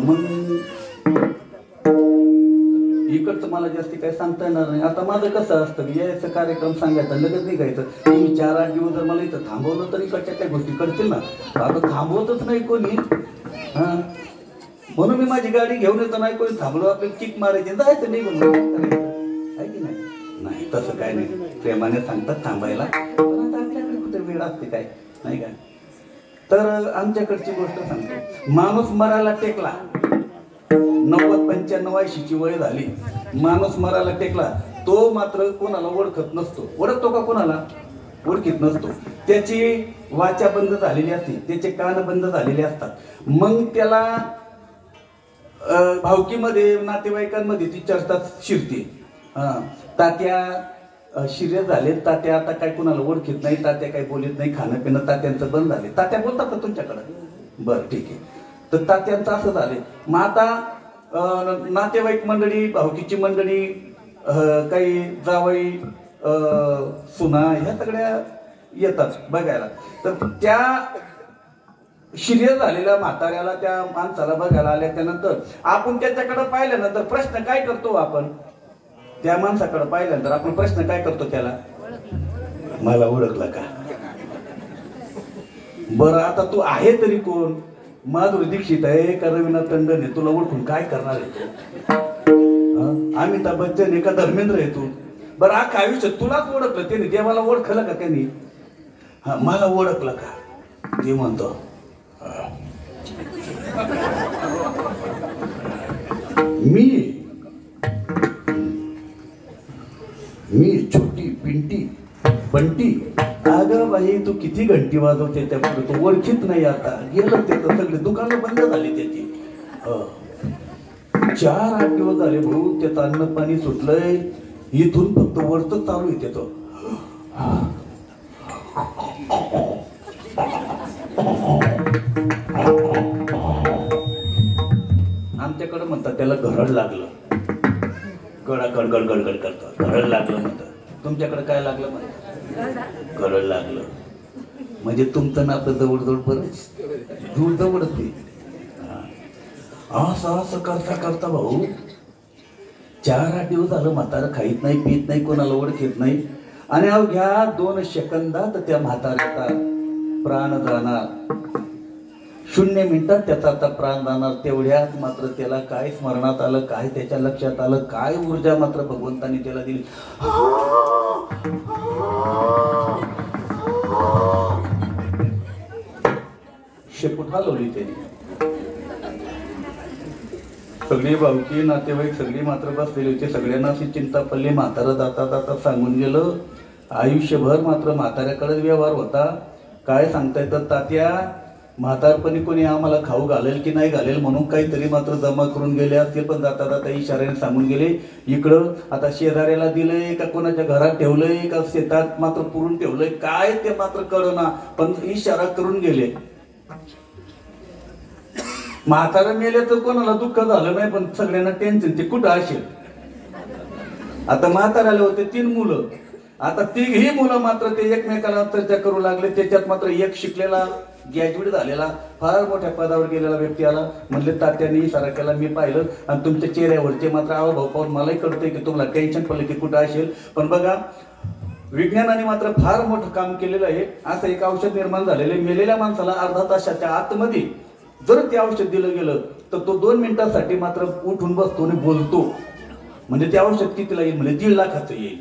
S1: मग इकडचं मला जास्ती काही सांगता येणार नाही. आता माझं कसं असतं की यायचं कार्यक्रम सांगायचा लगेच निघायचं. तुम्ही 4-8 दिवस जर मला इथं थांबवलं तर इकडच्या काही गोष्टी करतील ना. आता थांबवतच नाही कोणी. म्हणून मी माझी गाडी घेऊन येतो. नाही कोणी थांबलो आपल्याला किक मारायची जायचं नाही म्हणून आहे की नाही. नाही तसं काय नाही, प्रेमाने सांगतात थांबायला, पण आता आपल्याकडे कुठे वेळ असते काय नाही का. तर आमच्याकडची गोष्ट सांगतो, माणूस मरायला टेकला, 90-95 वर्षाची वय झाली, माणूस मरायला टेकला, तो मात्र कोणाला ओळखत नसतो. ओळखतो का कोणाला? ओळखीत नसतो. त्याची वाचा बंद झालेली असते, त्याचे कान बंद झालेले असतात. मग त्याला भावकीमध्ये नातेवाईकांमध्ये ती चर्चा शिरते, तात्या शिर्य झाले, तात्या आता काय कोणाला ओळखीत नाही, तात्या काय बोलत नाही, खाणं पिणं तात्यांचं बंद झाले. तात्या बोलतात का तुमच्याकडं? बरं ठीक आहे. तर तात्यांचं असं झाले. मग आता नातेवाईक मंडळी, भावकीची मंडळी, काही जावई सुना ह्या सगळ्या येतात बघायला. तर त्या शिर्य झालेल्या म्हाताऱ्याला, त्या माणसाला बघायला आल्या त्यानंतर आपण त्याच्याकडे पाहिल्यानंतर प्रश्न काय करतो आपण? त्या माणसाकडे पाहिल्यानंतर आपण प्रश्न काय करतो त्याला? मला ओळखलं का? बरं आता तू आहे तरी कोण? माधुरी दीक्षित आहे का रवीना टंडन आहे? तुला ओळखून काय करणार आहे तू? अमिताभ बच्चन आहे का धर्मेंद्र आहे तू? बरं अख्खा आयुष्य तुलाच ओळखलं त्याने, देवाला ओळखलं का त्यांनी? हा, मला ओळखलं का? ते म्हणतो मी छोटी पिंटी बंटी. अगं बाई तू किती घंटी वाजवते त्या पुढे, तू ओळखीत नाही. आता गेलं ते तर सगळे दुकानं बंद झाली त्याची. 4-8 दिवस झाले भाऊ, त्याचं अन्न पाणी सुटलंय, इथून फक्त वरच चालू आहे त्याचं. आमच्याकडे म्हणतात त्याला घरड लागलं, गडाकड गडगड करतात, घरड लागलं म्हणतात. तुमच्याकडे काय लागलं म्हणतात? घरड लागलं. म्हणजे तुमचं ना आपलं जवळजवळ बरंच दूर जवळच ते. असं असं करता करता भाऊ 4-8 दिवस झालं म्हातारं खाईत नाही, पित नाही, कोणाला ओळखीत नाही. आणि अवघ्या 2 सेकंदात त्या म्हाताऱ्याचा प्राण जाणार. 0 मिनिटात त्याचा आता प्राण जाणार. तेवढ्यात मात्र त्याला काय स्मरणात आलं, काय त्याच्या लक्षात आलं, काय ऊर्जा मात्र भगवंतानी त्याला दिली. शेपूट हलवली त्याने. सगळी भावकी नातेवाईक सगळी मात्र बसलेली होती. सगळ्यांना अशी चिंता पडली. म्हातारं जाता जाता सांगून गेलं. आयुष्यभर मात्र म्हाताऱ्याकडेच व्यवहार होता. काय सांगता येतं तात्या, म्हातारपणी कोणी आम्हाला खाऊ घालेल की नाही घालेल म्हणून काहीतरी मात्र जमा करून गेले असतील, पण जाता जाता इशाऱ्याने सांगून गेले. इकडं आता शेजाऱ्याला दिलंय का कोणाच्या घरात ठेवलंय का शेतात मात्र पुरून ठेवलंय काय ते मात्र कळना, पण इशारा करून गेले. म्हातारा मेले तर कोणाला दुःख झालं नाही, पण सगळ्यांना टेन्शन ते कुठं असेल. आता म्हाताऱ्याला होते 3 मुलं. आता 3ही मुलं मात्र ते एकमेकाला चर्चा करू लागले. त्याच्यात मात्र एक शिकलेला ग्रॅज्युएट झालेला फार मोठ्या पदावर गेलेला व्यक्ती आला. म्हणले तात्यांनी इशारा केला, मी पाहिलं आणि तुमच्या चेहऱ्यावरचे मात्र आवाभाव पाहून मलाही कळतंय की तुम्हाला टेन्शन पडलं की कुठं असेल. पण बघा विज्ञानाने मात्र फार मोठं काम केलेलं आहे. असं एक औषध निर्माण झालेलं आहे. मेलेल्या माणसाला अर्धा तासाच्या आतमध्ये जर ते औषध दिलं गेलं तर तो 2 मिनिटांसाठी मात्र उठून बसतो आणि बोलतो. म्हणजे ते औषध कितीला येईल? म्हणजे 1.5 लाखाचं येईल.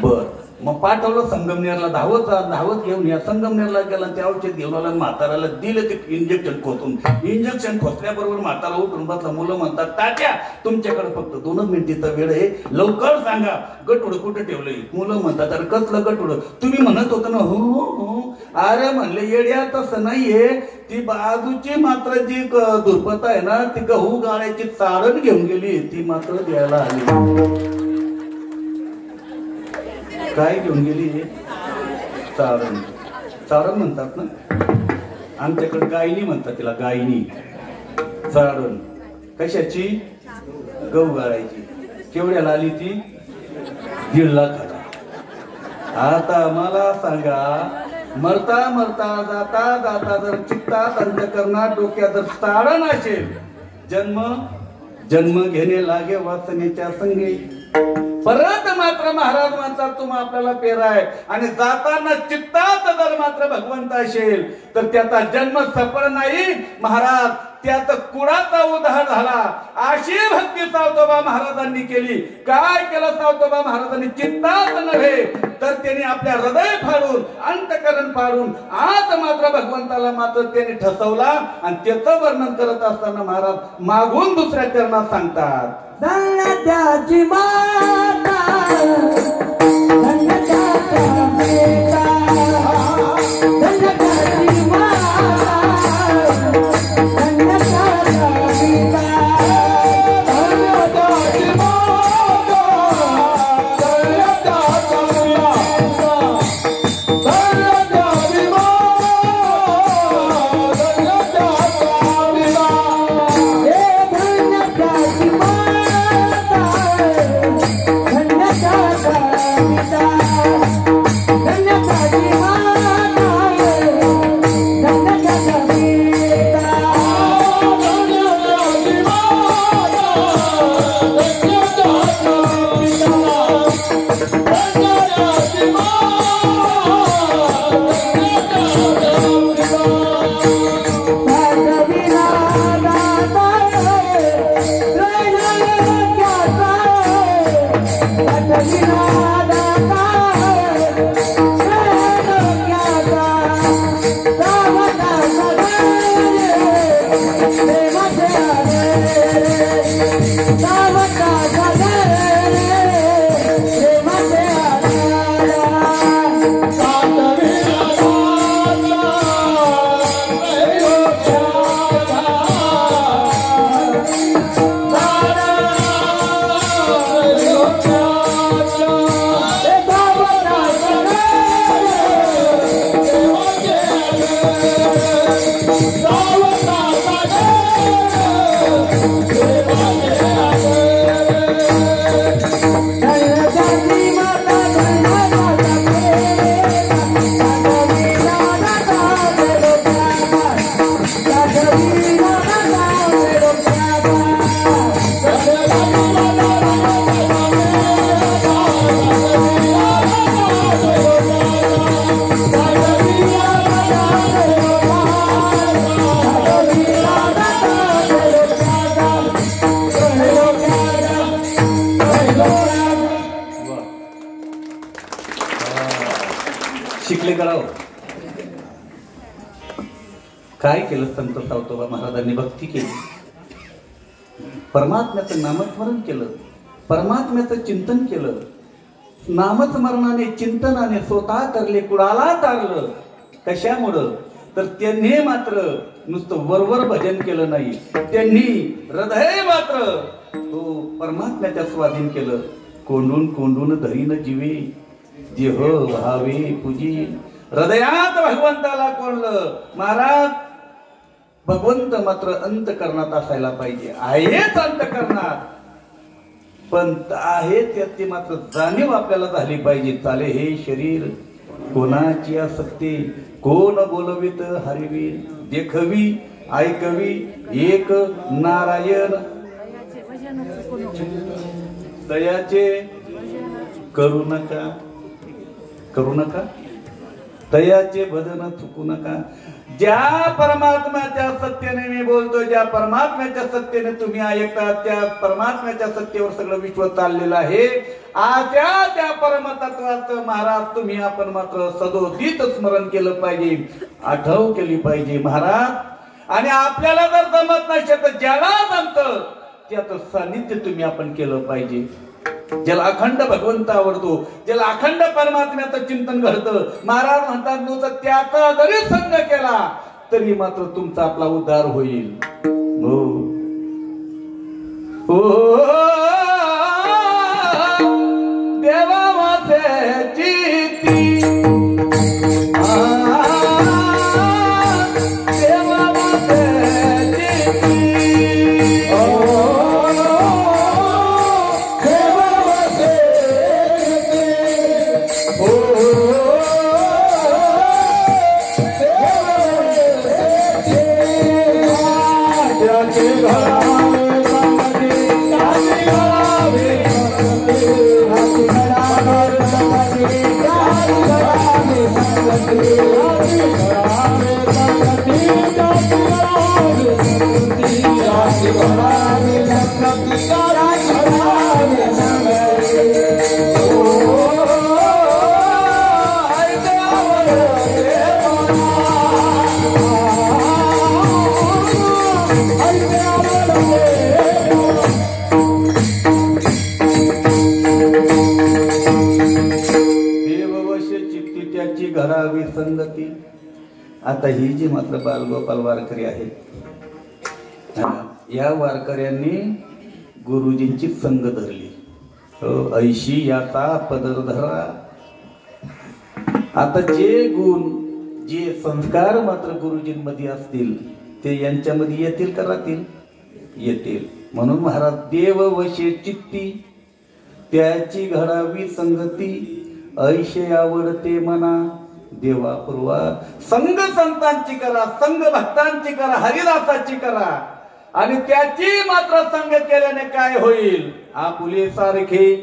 S1: बर मग पाठवलं संगमनेरला, धावत घेऊन या. संगमनेरला गेला, ते औषध घेऊन आला, म्हाताराला दिलं ते इंजेक्शन खोचून. इंजेक्शन खोचल्याबरोबर म्हातारा उठून बसला. मुलं म्हणतात तात्या तुमच्याकडे फक्त 2 मिनिटाचा वेळ आहे, लवकर सांगा गटुड कुठं ठेवलंय. मुलं म्हणतात अरे कसलं गटुड? तुम्ही म्हणत होतं ना. हो. अरे म्हणले येड्या तसं नाहीये, ती बाजूची मात्र जी दुर्पता आहे ना, ती गहू गाळ्याची चाळण घेऊन गेली, ती मात्र द्यायला आली. काय घेऊन गेली? चारण. चारण म्हणतात ना, आमच्याकडे गायनी म्हणतात तिला, गायनी. चारण कशाची? गहू गाळायची. केवढ्याला आली ती? 1.5 लाखाला. आता मला सांगा, मरता मरता जाता जाता जर चित्तात अंतःकरणात डोक्यात जर चारण असेल, जन्म घेणे लागे वासनेच्या संगे, परत मात्र मात्र महाराज म्हणतात तुम्हा आपल्याला पेराय आणि जाताना चित्तात जर मात्र भगवंत असेल तर त्याचा जन्म सफळ नाही महाराज, त्याचा कुळाचा उद्धार झाला. अशी भक्ती सावतोबा महाराजांनी केली. काय केलं सावतोबा महाराजांनी? चित्तात नव्हे तर त्यांनी आपल्या हृदय फाडून अंतकरण फाडून आज मात्र भगवंताला मात्र त्यांनी ठसवला. आणि त्याचं वर्णन करत असताना महाराज मागून दुसऱ्या चरणात सांगतात,
S3: धन्यताची माता धन्यताचा पिता धन्यताची माता धन्यताचा पिता धन्यताची माता धन्यताचा पिता धन्यताची माता धन्यताचा पिता हे धन्यताची माता धन्यताचा पिता धन्यताची माता धन्यताचा पिता धन्यताची माता धन्यताचा पिता धन्यताची
S1: शिकले करावं. काय केलं संत सावतोबा महाराजांनी? भक्ती केली, परमात्म्याचं नामस्मरण केलं, परमात्म्याचं चिंतन केलं. नामस्मरणाने चिंतनाने स्वतः तरले कुणाला तारलं. कशामुळं? तर त्यांनी मात्र नुसतं वरवर भजन केलं नाही, त्यांनी हृदय मात्र तो परमात्म्याच्या स्वाधीन केलं. कोंडून कोंडून धरीन जीवे देह व्हावे पूजी. हृदयात भगवंताला कोणलं महाराज. भगवंत मात्र अंतकरणात असायला पाहिजे. आहेच अंतकरणात, पण आहे त्याची मात्र जाणीव आपल्याला झाली पाहिजे. चाले हे शरीर कोणाची आसक्ती, कोण बोलवित हरिवी. देखवी ऐकवी एक नारायण, दयाचे करू नका, करू नका दयाचे भजन चुकू नका. ज्या परमात्म्याच्या सत्तेने मी बोलतो, ज्या परमात्म्याच्या सत्तेने तुम्ही ऐकता, त्या परमात्म्याच्या सत्तेवर सगळं विश्व चाललेलं आहे. त्या परमतत्वाचं महाराज तुम्ही आपण मात्र सदोदित स्मरण केलं पाहिजे, आठव केली पाहिजे महाराज. आणि आपल्याला जर जमत नसेल तर ज्याला जमतं त्याचं सानिध्य तुम्ही आपण केलं पाहिजे. ज्याला अखंड भगवंत आवडतो, ज्याला अखंड परमात्म्याचं चिंतन घडतं, महाराज म्हणतात नुसतं त्याचा जरी संग केला तरी मात्र तुमचा आपला उद्धार होईल. हो हो देवा माझ्याची
S3: घरा
S1: घडावी संगती. आता ही जी मात्र बालगोपाल वारकरी आहेत, या वारकऱ्यांनी गुरुजींची संग धरली. ऐशी याचा पदर धरा. आता जे गुण जे संस्कार मात्र गुरुजींमध्ये असतील ते यांच्यामध्ये येतील का राहतील? येतील. म्हणून महाराज देव वशे चित्ती त्याची घडावी संगती. ऐशे आवडते मना देवा पूर्वा. संग संतांची करा, संग भक्तांची करा, हरिदासाची करा. आणि त्याची मात्र संग केल्याने काय होईल? आपुले सारखे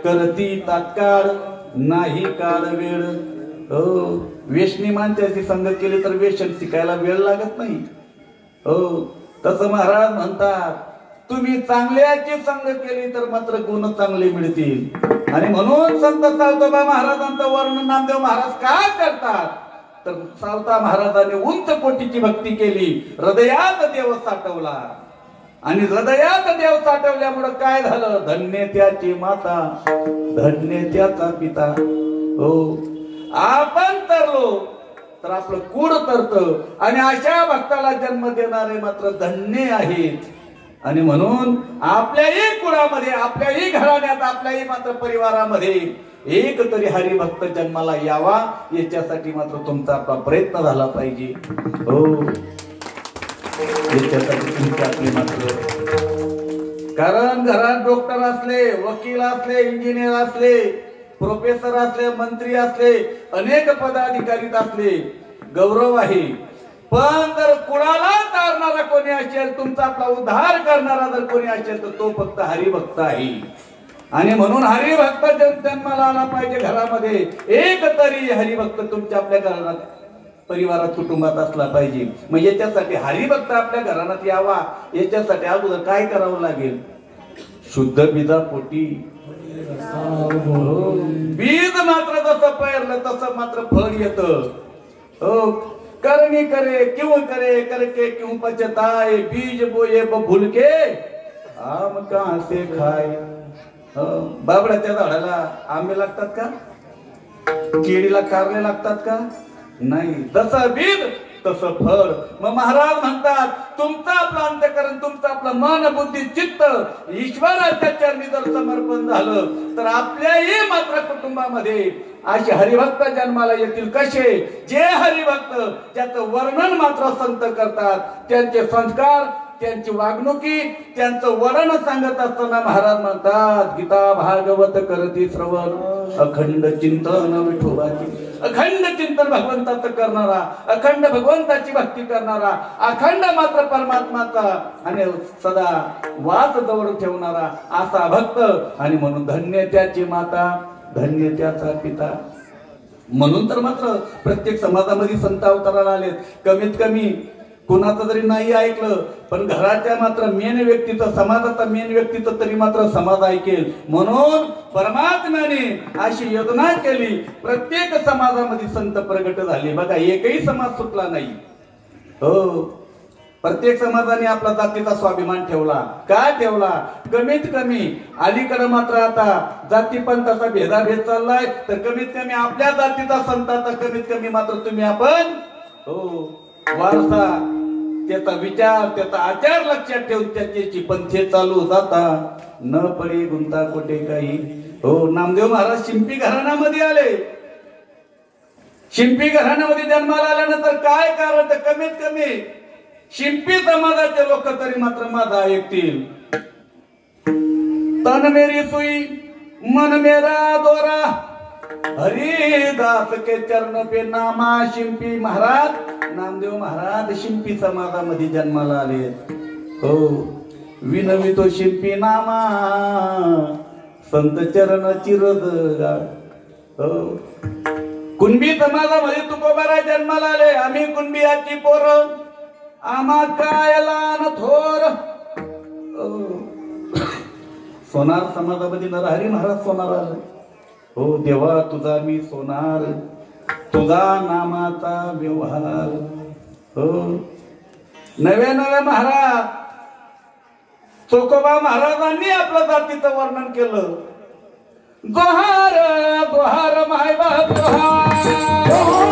S1: करती तात्काळ नाही काळ वेळ. व्यसनी माणसाची संग केली तर व्यसन शिकायला वेळ लागत नाही. तसं महाराज म्हणतात तुम्ही चांगल्याची संग केली तर मात्र गुण चांगले मिळतील. आणि म्हणून संत सावता महाराजांचं वर्णन नामदेव महाराज काय करतात तर सावता महाराजांनी उंच कोटीची भक्ती केली, हृदयात देव साठवला. आणि हृदयात देव साठवल्यामुळे काय झालं? धन्य त्याची माता, धन्य त्याचा पिता. आपण तरलो तर आपलं कुळ तरतं. आणि अशा भक्ताला जन्म देणारे मात्र धन्य आहेत. आणि म्हणून आपल्याही कुळामध्ये, आपल्याही घराण्यात, आपल्याही मात्र परिवारामध्ये एक तरी हरिभक्त जन्माला यावा याच्यासाठी मात्र तुमचा आपला प्रयत्न झाला पाहिजे. याच्यासाठी तुमची आपली मात्र, कारण घरात डॉक्टर असले, वकील असले, इंजिनियर असले, प्रोफेसर असले, मंत्री असले, अनेक पदाधिकारी असले, गौरव आहे. पण जर कुणाला तारणारा कोणी असेल, तुमचा आपला उद्धार करणारा जर कोणी असेल तर तो फक्त हरिभक्त आहे. आणि म्हणून हरिभक्त जन्माला आला पाहिजे घरामध्ये. एक तरी हरिभक्त तुमच्या आपल्या घरात, परिवारात, कुटुंबात असला पाहिजे. मग याच्यासाठी हरिभक्त आपल्या घरात यावा याच्यासाठी अगोदर काय करावं लागेल? शुद्ध बीजापोटी बीज मात्र जसं पेरलं तसं मात्र फळ येतं. करनी करे क्यों करे करके क्यों पछताए. बीज बोए भूल के आम कहां से खाए. बाबड्याच्या झाडाला आंबे लागतात का? केळीला कारले लागतात का? नाही. जसं बीज तसं फळ. मग महाराज म्हणतात तुमचं आपलं अंतःकरण, तुमचं आपलं मन, बुद्धी, चित्त ईश्वराच्या चरणी जर समर्पण झालं तर आपल्याही मात्र कुटुंबामध्ये असे हरिभक्त जन्माला येतील. कसे? जे हरिभक्त ज्याचं वर्णन मात्र संत करतात, त्यांचे संस्कार, त्यांची वागणुकी, त्यांचं वर्ण सांगत असताना महाराज म्हणतात गीता भागवत करती श्रवण, अखंड चिंतन विठोबाची. अखंड चिंतन भगवंताचं करणारा, अखंड भगवंताची भक्ती करणारा, अखंड मात्र परमात्माचा आणि सदा वास जवळ ठेवणारा असा भक्त. आणि म्हणून धन्य त्याची माता, धन्य त्याचा पिता. म्हणून तर मात्र प्रत्येक समाजामध्ये संत अवताराला आलेत. कमीत कमी कुणाचं जरी नाही ऐकलं पण घराच्या मात्र मेन व्यक्तीचं, समाजाचा मेन व्यक्तीचं तरी मात्र समाज ऐकेल. म्हणून परमात्म्याने अशी योजना केली. प्रत्येक समाजामध्ये संत प्रगट झाले. बघा एकही समाज सुटला नाही. प्रत्येक समाजाने आपला जातीचा स्वाभिमान ठेवला. काय ठेवला? कमीत कमी अलीकडे मात्र आता जातीपंथाचा भेदाभेद चाललाय तर कमीत कमी आपल्या जातीचा संताचा कमीत कमी मात्र तुम्ही आपण वारसा, त्याचा विचार, त्याचा आचार लक्षात ठेवून त्याची पंथे चालू जाता न पडे गुंता कोठे काही. नामदेव महाराज शिंपी घराण्यामध्ये आले. शिंपी घराण्यामध्ये जन्माला आल्यानंतर काय कारण? तर कमीत कमी शिंपी समाजाचे लोक तरी मात्र माझा ऐकतील. तन मेरी सुई मन मेरा दोरा, हरिदास के चरण पे नामा. शिंपी महाराज, नामदेव महाराज शिंपी समाजामध्ये जन्माला आले. विनवितो शिंपी नामा, संत चरण चिरदगा. कुणबी समाजामध्ये तुकोबारा जन्माला आले. आम्ही कुणबियाची पोरं, आम्हा काय लहान थोर. सोनार समाजामध्ये नरहरी महाराज सोनार आले. देवा तुझा मी सोनार, तुझा नामाचा व्यवहार. नव्या नव्या महाराज चोकोबा महाराजांनी आपल्या जातीचं वर्णन केलं. जोहार जोहार माय बाप जोहार.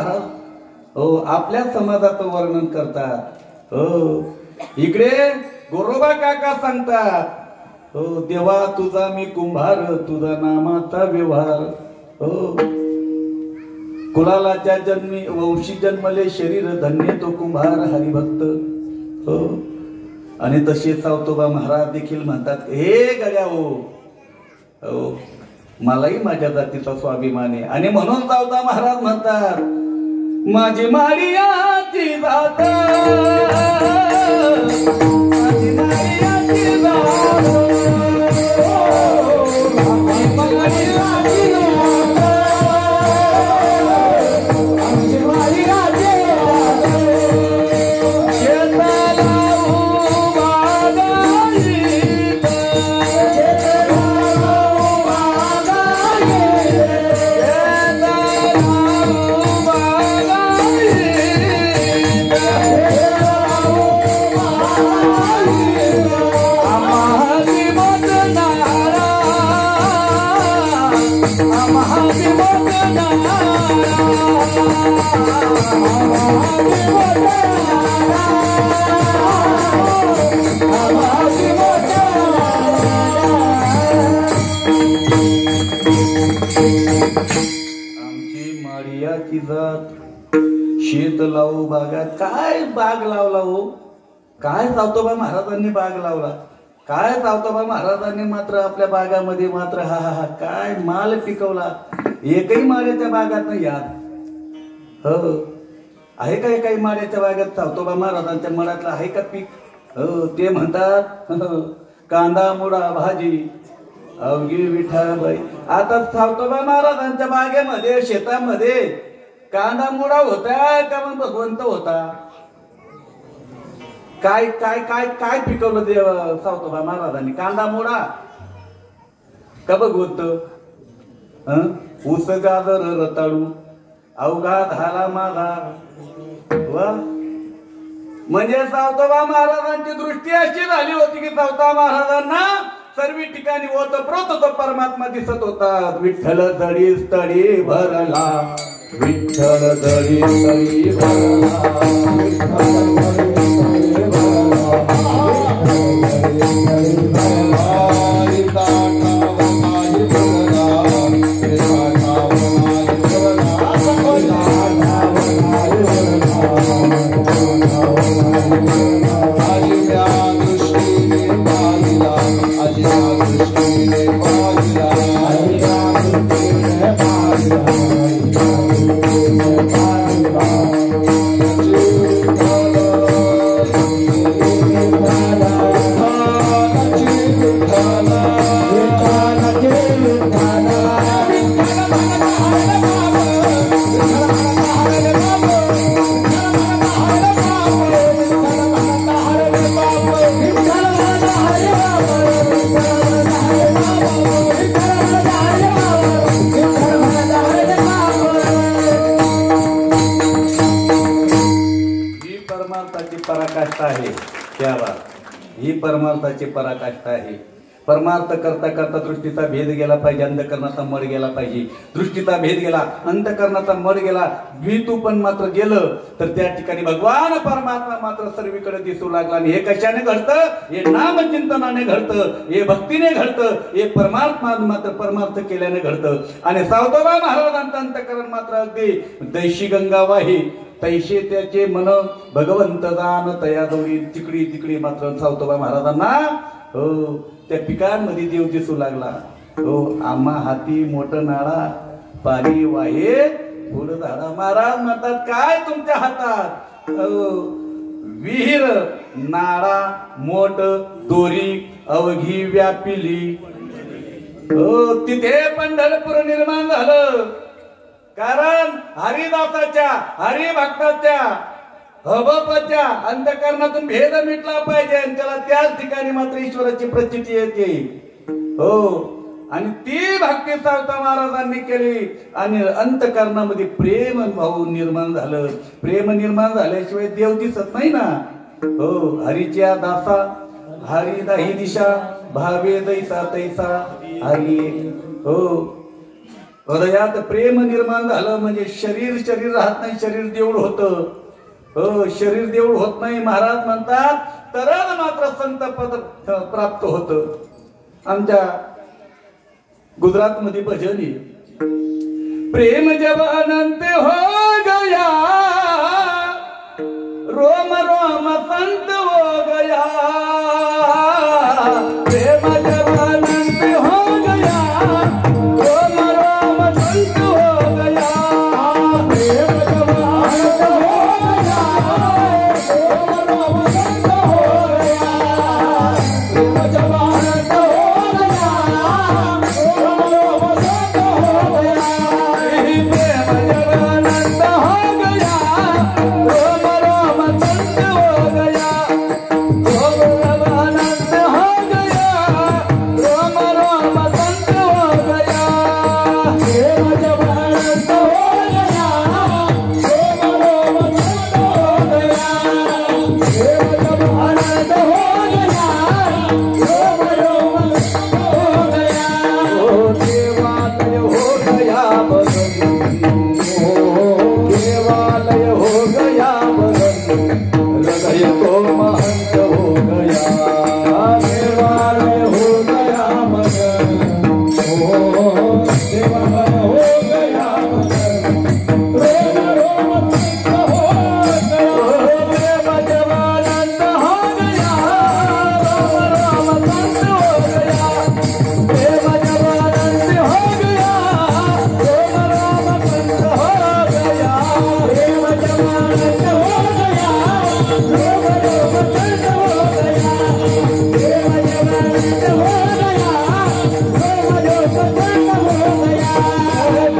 S1: महाराज हो आपल्या समाजाचं वर्णन करतात. हो इकडे गोरोबा काका सांगतात हो देवा तुझा मी कुंभार तुझा नामाचा व्यवहार. हो कुलालाच्या जन्मी वंशी जन्मले शरीर धन्य तो कुंभार हरिभक्त. हो आणि तसे सावतोबा महाराज देखील म्हणतात हे गड्या हो हो मलाही माझ्या जातीचा स्वाभिमान आहे. आणि म्हणून सावता महाराज म्हणतात माझी माडियाची जात माझी माडियाची जात माझी माडियाची जात आमची माडियाची जात शेताला उभा गाईत शेताला उभा गाईत शेताला उभा आमची माडियाची जात शेत लावू बागात. काय बाग लावला हो काय सावतोबा महाराजांनी बाग लावला. काय सावतोबा महाराजांनी मात्र आपल्या बागामध्ये मात्र हा हा हा काय माल पिकवला. एकही माड्याच्या बागात नाही यात. हो आहे काय काही माड्याच्या बागात सावतोबा महाराजांच्या मनातलं आहे का पीक. हो ते म्हणतात कांदा मुळा भाजी अवघी विठाबाई. आता सावतोबा महाराजांच्या बागेमध्ये शेतामध्ये कांदा मुळा होता का मग भगवंत होता. काय काय काय काय पिकवलं देव सावतोबा महाराजांनी कांदा मुळा का भगवंत. ऊस गाजर रताळू अवघा झाला माझा. वा म्हणजे सावतोबा महाराजांची दृष्टी अशी झाली होती की सावता महाराजांना सर्व ठिकाणी ओतप्रोत तो परमात्मा दिसत होता. विठ्ठल दडी तडी भरला विठ्ठल दडी तडी भरला विठ्ठल दडी तडी पराकाष्ठा आहे. त्या ही परमार्थाची पराकाष्ठा आहे. परमार्थ करता करता दृष्टीचा भेद गेला पाहिजे अंधकरणाचा मड गेला पाहिजे. दृष्टीचा भेद गेला अंधकरणाचा मड गेला द्वितू पण मात्र गेलं तर त्या ठिकाणी भगवान परमात्मा मात्र सर्वीकडे दिसू लागला. आणि हे कशाने घडतं हे नामचिंतनाने घडतं हे भक्तीने घडतं हे परमात्मा मात्र परमार्थ केल्याने घडतं. आणि सावतोबा महाराजांचं अंतकरण मात्र अगदी दैशी गंगा वाही तैशे त्याचे मन भगवंत जाण तया दोरी. तिकडी तिकडी मात्र सावतोबा महाराजांना हो त्या पिकांमध्ये देव दिसू लागला. हो आम्हा हाती मोठं नाळा पाणी वाहे पुढं झाडा. महाराज म्हणतात काय तुमच्या हातात. हो विहीर नाळा मोठ दोरी अवघी व्यापिली. हो तिथे पंढरपूर निर्माण झालं. कारण हरिदासाच्या हरिभक्ताच्या हबपाच्या अंतकरणातून भेद मिटला पाहिजे आणि त्याला त्याच ठिकाणी मात्र ईश्वराची प्रचिती येते. हो आणि ती भक्ती सावता महाराजांनी केली आणि अंतकरणामध्ये प्रेम भाव निर्माण झालं. प्रेम निर्माण झाल्याशिवाय देव दिसत नाही ना. हो हरीच्या दासा हरी दाही दिशा भावे दैसा तैसा हरी. हो हृदयात प्रेम निर्माण झालं म्हणजे शरीर राहत नाही, शरीर देऊळ होतं. हो, शरीर देऊळ होत नाही. महाराज म्हणतात तरच मात्र संत पद प्राप्त होतं. आमच्या गुजरात मध्ये भजन आहे, प्रेम जब अनंत हो गया रोम रोम संत हो गया, प्रेम जब अनंत हो गया रोम रोम संत हो गया, प्रेम जब अनंत हो गया रोम रोम संत हो गया, प्रेम जब अनंत हो गया रोम रोम संत हो गया, प्रेम जब अनंत हो गया रोम रोम संत हो गया, रोम जब अनंत हो गया रोम रोम संत हो गया, प्रेम जब अनंत हो गया रोम रोम संत हो गया, प्रेम जब अनंत हो गया रोम रोम संत हो गया, ओ देवालय हो गया बदन, ओ देवालय हो गया बदन, हृदय को महंत हो गया, देवालय हो गया मगन, ओ देवालय हो गया मगन, रोम रोम संत हो गया, प्रेम जब अनंत हो गया रोम रोम संत हो गया, प्रेम जब अनंत हो गया रोम रोम संत हो गया, प्रेम जब अनंत हो गया रोम रोम संत हो गया, प्रेम जब अनंत हो गया रोम रोम संत हो गया,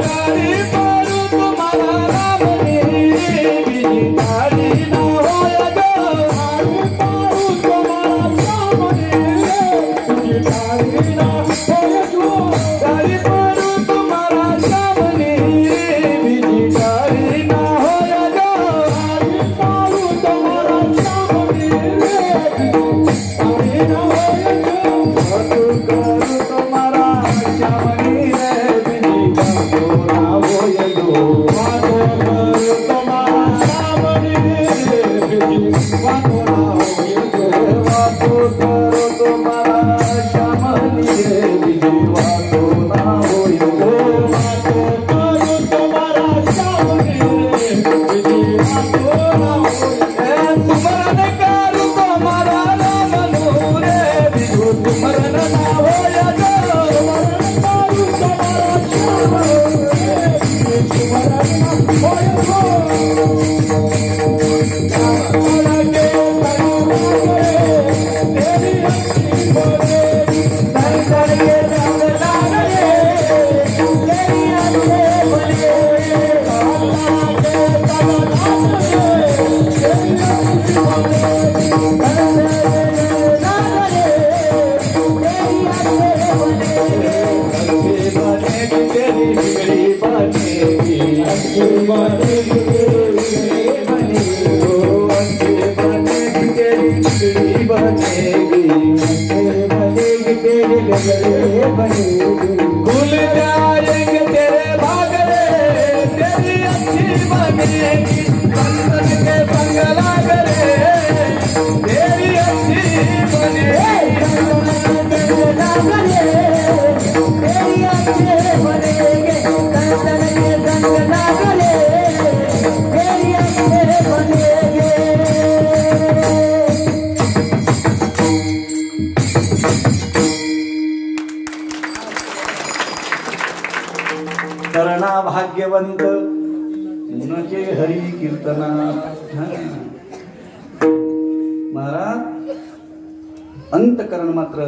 S1: तारी पारू तुम्हारा नाम मेरी तारी ना होया जो, तारी पारू तुम्हारा नाम मेरी तारी ना होया जो, तारी पारू तुम्हारा नाम मेरी तारी ना होया जो, तारी पारू तुम्हारा नाम मेरी तारी ना होया जो, करू तुम्हारा श्याम रे बिनी बातो ना होया जो, बातो करू तुम्हारा श्याम रे बिनी बातो ना होया जो, बातो करू तुम्हारा श्याम रे बिनी बातो ना होया जो, बातो करू तुम्हारा श्याम रे बिनी बातो ना होया, तुमरन करू तुम्हारा नाम नूरे बिनु तुमरन ना होया जो, तुमरन करू तुम्हारा श्याम रे बिनु तुमरन ना होया जो, खुल जाएंगे तेरे भागरे तेरी अच्छी बनेगी, संतन के बंगला करे तेरी अच्छी बनेगी, तेरी अच्छे बनेगे, संतन के बंगला करे तेरी अच्छे बनेगे। करणा भाग्यवंत मुनचे हरी कीर्तना। महाराज अंतकरण मात्र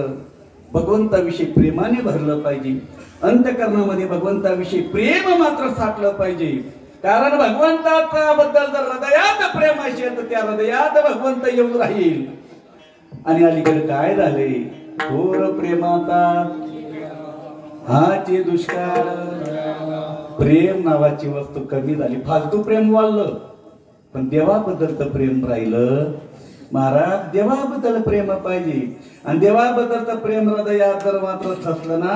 S1: भगवंताविषयी प्रेमाने भरलं पाहिजे, अंतकरणामध्ये भगवंताविषयी प्रेम मात्र साठलं पाहिजे, कारण भगवंताच्या बद्दल जर हृदयात प्रेम असेल तर त्या हृदयात भगवंत येऊन राहील। आणि अलीकडे काय झाले, थोर प्रेमाचा हाचे दुष्काळ, प्रेम नावाची वस्तू कमी झाली, फालतू प्रेम वाढलं, पण देवाबद्दलचं प्रेम राहिलं। महाराज देवाबद्दल प्रेम पाहिजे, आणि देवाबद्दलचं प्रेम हृदयात जर मात्र ठसलं ना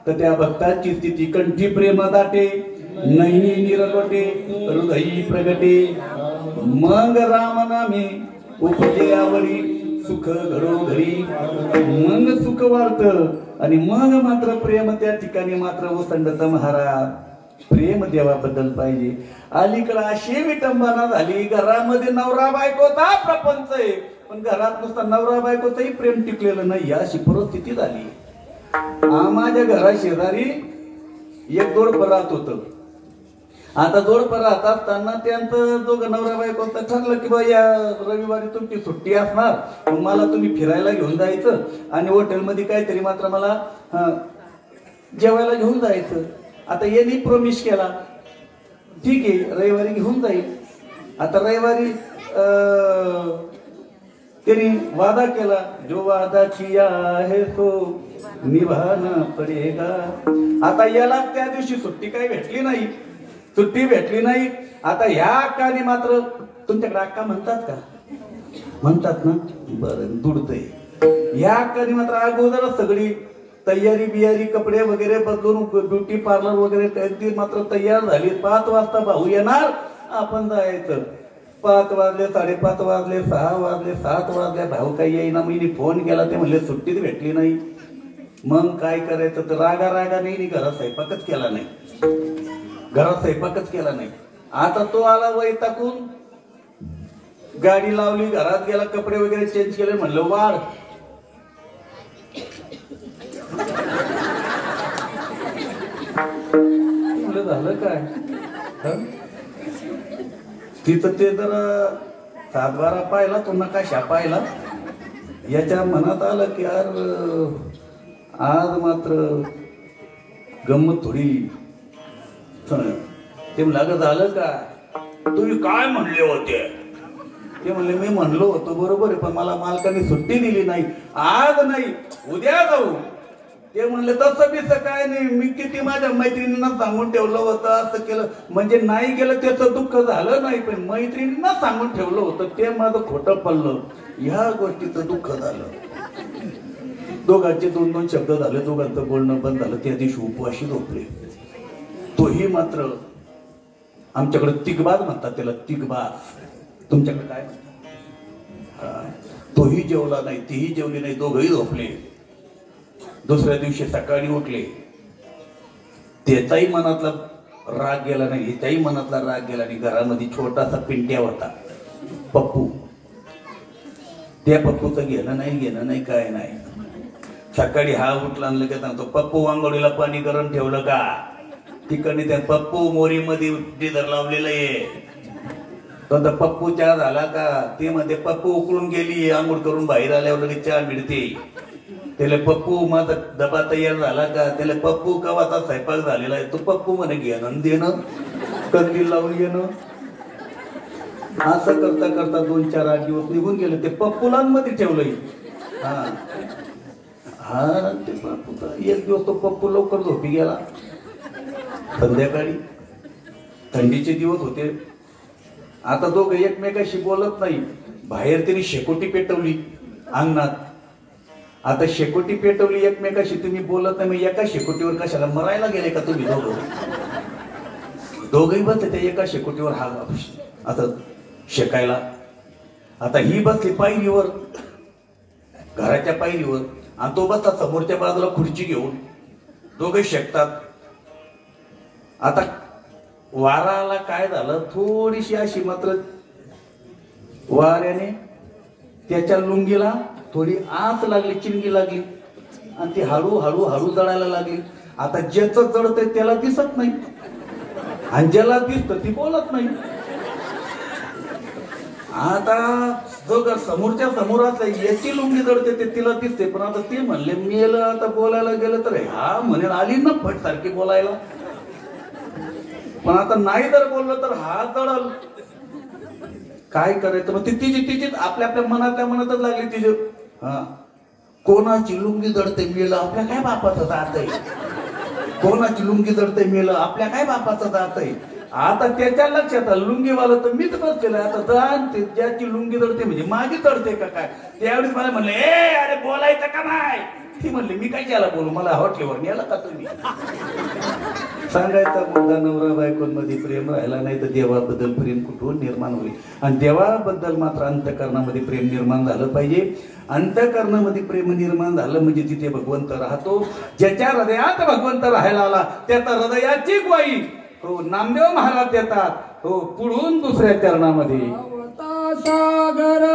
S1: तर त्या भक्ताची स्थिती कंठी प्रेम दाटे नैनी निरगटे हृदयी प्रगटे मग राम नामे उपजे आवडी सुख घरोघरी मग सुख वाढत आणि मग मात्र प्रेम त्या ठिकाणी मात्र ओसंडत महाराज. प्रेम देवाबद्दल पाहिजे. अलीकडे अशी विटंबना झाली घरामध्ये नवरा बायकोचा प्रपंच आहे पण घरात नुसता नवरा बायकोचंही प्रेम टिकलेलं नाही अशी परिस्थिती झाली. माझ्या घरा शेजारी एक जोडपं राहत होतं. आता जोडपं राहत असताना त्यांचं दोघं नवरा बायको ठरलं की बा या रविवारी तुमची सुट्टी असणार मग मला तुम्ही फिरायला घेऊन जायचं आणि हॉटेलमध्ये काहीतरी मात्र मला जेवायला घेऊन जायचं. आता यांनी प्रॉमिस केला ठीक आहे रविवारी घेऊन जाईल. आता रविवारी त्यांनी वादा केला जो वादा किया है तो निभाना पडेगा. आता याला त्या दिवशी सुट्टी काही भेटली नाही. सुट्टी भेटली नाही. आता ह्या अक्काने मात्र तुमच्याकडे अक्का म्हणतात का म्हणतात ना बरं दुडतंय. ह्या अक्काने मात्र अगोदर सगळी तयारी बियारी कपडे वगैरे बदलून ब्युटी पार्लर वगैरे अगदी मात्र तयार झाली. 5 वाजता भाऊ येणार आपण जायचं. 5 वाजले 5:30 वाजले 6 वाजले 7 वाजले भाऊ काही येईना. मी फोन केला ते म्हणले सुट्टीच भेटली नाही. मग काय करायचं तर रागा नाही घरात स्वयंपाकच केला नाही. घरात स्वयंपाकच केला नाही. आता तो आला वैतागून गाडी लावली घरात गेला कपडे वगैरे चेंज केले म्हणलं वाढ. म्हणलं झालं काय तिथं ते जरा 7-12 पाहिला तो नकाशा पाहिला. याच्या मनात आलं की यार आज मात्र गंमत थोडी. ते म्हणलं झालं काय तुम्ही काय म्हणले होते. ते म्हणले मी म्हणलो होतो बरोबर आहे पण मला मालकाने सुट्टी दिली नाही. आज नाही उद्या जाऊ. ते म्हणले तसं बिसं काय नाही मी किती माझ्या मैत्रिणींना सांगून ठेवलं होतं असं केलं म्हणजे नाही गेलं त्याचं दुःख झालं नाही पण मैत्रिणींना सांगून ठेवलं होतं ते माझं खोटं पडलं. ह्या गोष्टीचं दुःख झालं. दोघांचे 2-2 शब्द झाले. दोघांचं बोलणं बंद झालं. त्या दिवशी उपवाशी झोपले. तोही मात्र आमच्याकडे तिगबाज म्हणतात त्याला तिगबाज. तुमच्याकडे काय म्हणतात. तोही जेवला नाही तीही जेवली नाही. दोघंही झोपले. दुसऱ्या दिवशी सकाळी उठले. त्याचाही मनातला राग गेला नाही हिच्याही मनातला राग गेला नाही. घरामध्ये छोटासा पिंट्या होता पप्पू. त्या पप्पूचं घेणं नाही काय नाही. सकाळी हा उठला आणलं की सांगतो पप्पू आंघोळीला पाणी गरम ठेवलं का. तिकडे त्या पप्पू मोरीमध्ये डिझर लावलेलं आहे. तो पप्पू चहा झाला का ते मध्ये पप्पू उकळून गेली आंघोळ करून बाहेर आल्यावर लगेच चहा मिळते. त्याला पप्पू माझा डबा तयार झाला का त्याला पप्पू कवाचा स्वयंपाक झालेला आहे तो पप्पू म्हणे घेणं देणं कंदील लावून घेणं. असं करता करता 2-4-8 दिवस निघून गेले. ते पप्पूला मध्ये ठेवलंय. हा ते पप्पू एक दिवस तो पप्पू लवकर झोपी गेला. संध्याकाळी थंडीचे दिवस होते. आता दोघं एकमेकाशी बोलत नाही. बाहेर त्यांनी शेकोटी पेटवली अंगणात. आता शेकोटी पेटवली एकमेकाशी तुम्ही बोलत नाही मग एका शेकोटीवर कशाला मरायला गेले का तुम्ही दोघंही बसले त्या एका शेकोटीवर हा आता शेकायला. आता ही बसली पायरीवर घराच्या पायरीवर आणि तो बसता समोरच्या बाजूला खुर्ची घेऊन. दोघे शेकतात. आता वाराला काय झालं थोडीशी अशी मात्र वाऱ्याने त्याच्या लुंगीला थोडी आस लागली चिंगी लागली आणि ती हळू जळायला लागली. आता ज्याचं जळतंय त्याला दिसत नाही आणि ज्याला दिसतं ती बोलत नाही. आता जो समोरच्या समोर याची लुंगी जळते ते तिला दिसते पण आता ते म्हणले मेलं आता बोलायला गेलं तर हा म्हणेल आली ना फट सारखी बोलायला. पण आता नाही जर बोललं तर हा जळल. काय करायचं मग ती तिचीच आपल्या मनातच लागली तिची. कोणाची लुंगी जडते मेलं आपल्या काय बापाचं जात आहे. कोणाची लुंगी जडते मेलं आपल्या काय बापाचं जात आहे. आता त्याच्या लक्षात आलं लुंगीवाला तर मीच बसलेलं आहे. आता जाणते ज्याची लुंगी जडते म्हणजे माझी जडते का काय. त्यावेळेस मला म्हणलं ए अरे बोलायचं का नाही ती म्हणली मी काय त्याला बोलू, मला हॉटेलवर नेला का तुम्ही? सांगायचा मुद्दा नवरा बायकोंमध्ये प्रेम राहिला नाही तर देवाबद्दल प्रेम कुठून निर्माण होईल. आणि देवाबद्दल मात्र अंतःकरणामध्ये प्रेम निर्माण झालं पाहिजे. अंतःकरणामध्ये प्रेम निर्माण झालं म्हणजे तिथे भगवंत राहतो. ज्याच्या हृदयात भगवंत राहायला आला त्याचा हृदयाची ग्वाही हो नामदेव महाराज देतात. हो पुढून दुसऱ्या चरणामध्ये
S3: सागर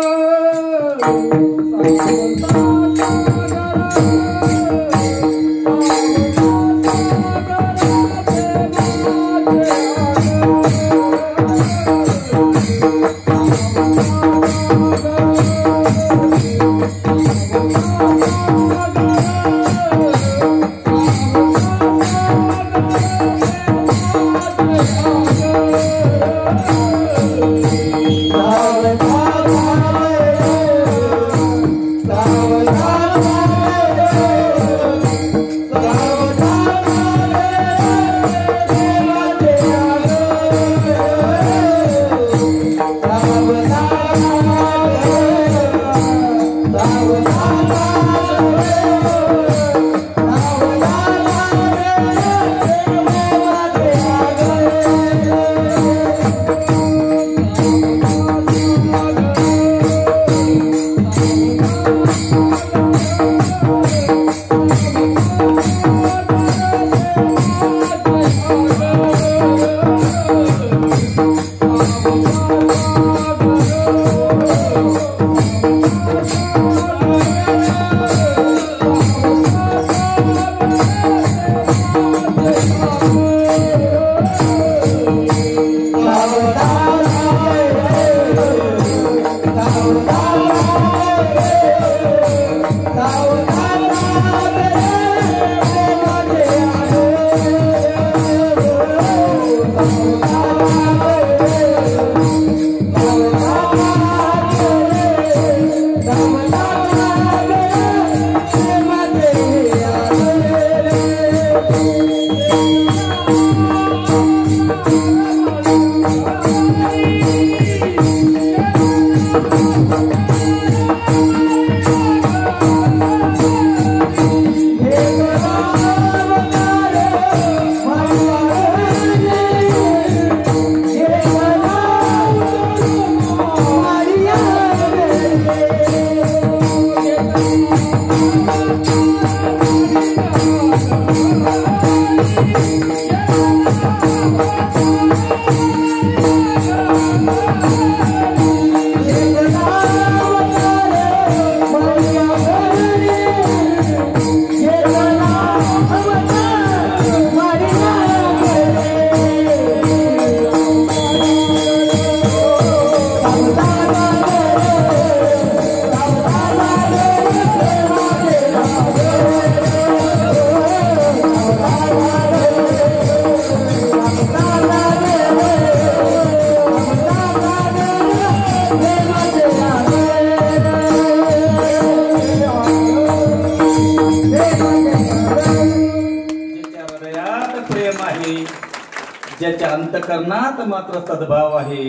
S1: ज्याच्या अंतकरणात मात्र सद्भाव आहे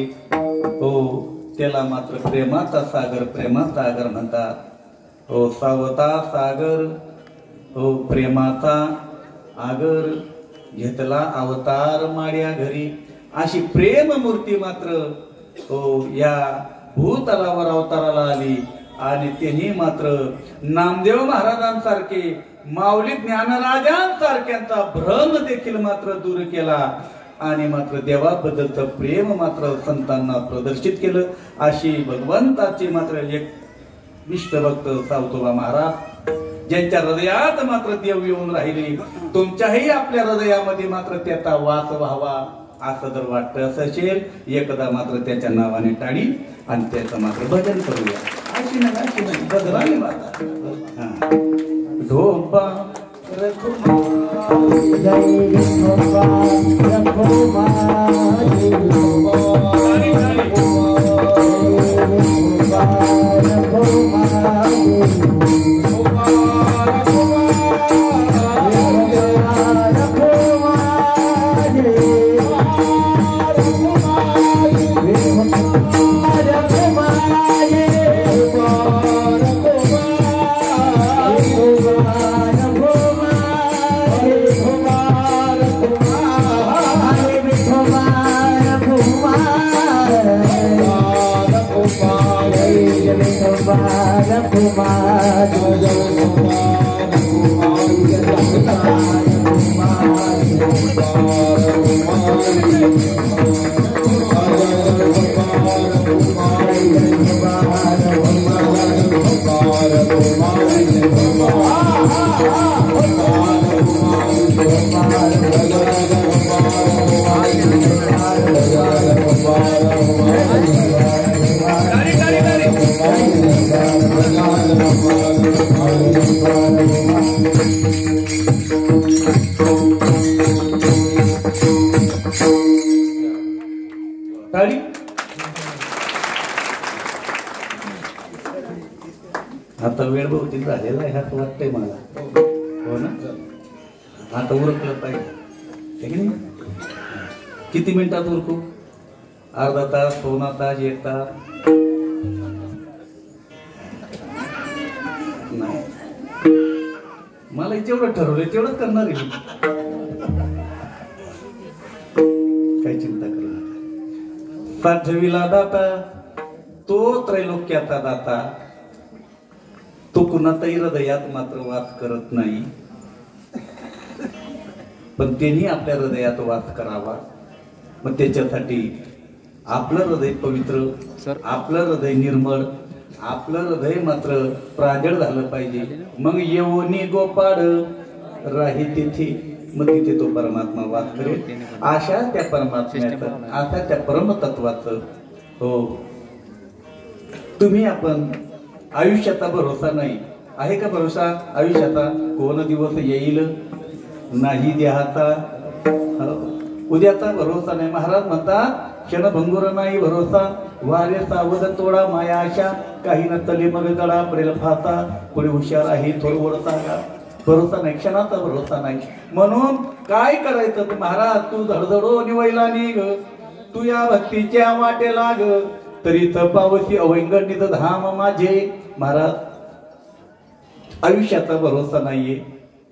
S1: हो त्याला मात्र प्रेमाचा सागर म्हणतात. हो सावता सागर हो प्रेमाचा आगर घेतला अवतार माड्या घरी. अशी प्रेम मूर्ती मात्र हो या भूतलावर अवताराला आली आणि त्यांनी मात्र नामदेव महाराजांसारखे माऊली ज्ञानराजांसारख्यांचा भ्रम देखील मात्र दूर केला आणि मात्र देवाबद्दलचं प्रेम मात्र संतांना प्रदर्शित केलं. अशी भगवंताची मात्र एक निष्ठ भक्त सावतोबा महाराज ज्यांच्या हृदयात मात्र देव येऊन राहिले. तुमच्याही आपल्या हृदयामध्ये मात्र त्याचा वास व्हावा असं जर वाटतं असेल एकदा मात्र त्याच्या नावाने टाळी आणि त्याचं मात्र भजन करूया. अशी नाही बदलाली माता ढोबा
S3: Bye.
S1: टाळी. आता वेळ बहुतेक झालेला आहे असं वाटतंय मला. हो ना, आता उरकलं पाहिजे है की नाही? किती मिनिटात उरकू? अर्धा तास, पावणा तास, 1 तास? नाही, मला जेवढं ठरवलंय तेवढंच करणार आहे मी. काही चिंता करू नका. पाठविला दाता तो त्रैलोक्याचा दाता, तो कुणाचाही हृदयात मात्र वास करत नाही, पण त्यांनी आपल्या हृदयात वास करावा. मग त्याच्यासाठी आपलं हृदय पवित्र, आपलं हृदय निर्मळ, आपलं हृदय मात्र प्रांजळ झालं पाहिजे. मग येऊनी गोपाळ राही तिथे, मग तिथे तो परमात्मा वास करेल. अशा त्या परमात्म्याचं, अशा त्या परमतत्वाचं. हो, तुम्ही आपण आयुष्याचा भरोसा नाही आहे का? भरोसा आयुष्याचा कोण दिवस येईल नाही देहाचा, उद्याचा भरोसा नाही. महाराज म्हणतात क्षणभंगुर नाही भरोसा, वारे सावध तोडा माया आशा, काही नसले मग गळा पडेल फासा, पुढे हुशार आहे थोर ओढता का. भरोसा नाही, क्षणाचा भरोसा नाही. म्हणून काय करायचं? महाराज तू धडधडो निवैला निघ, तू या भक्तीच्या वाटे लाग, तरी तपावशी अवैंगणित धाम माझे. महाराज आयुष्याचा भरोसा नाहीये,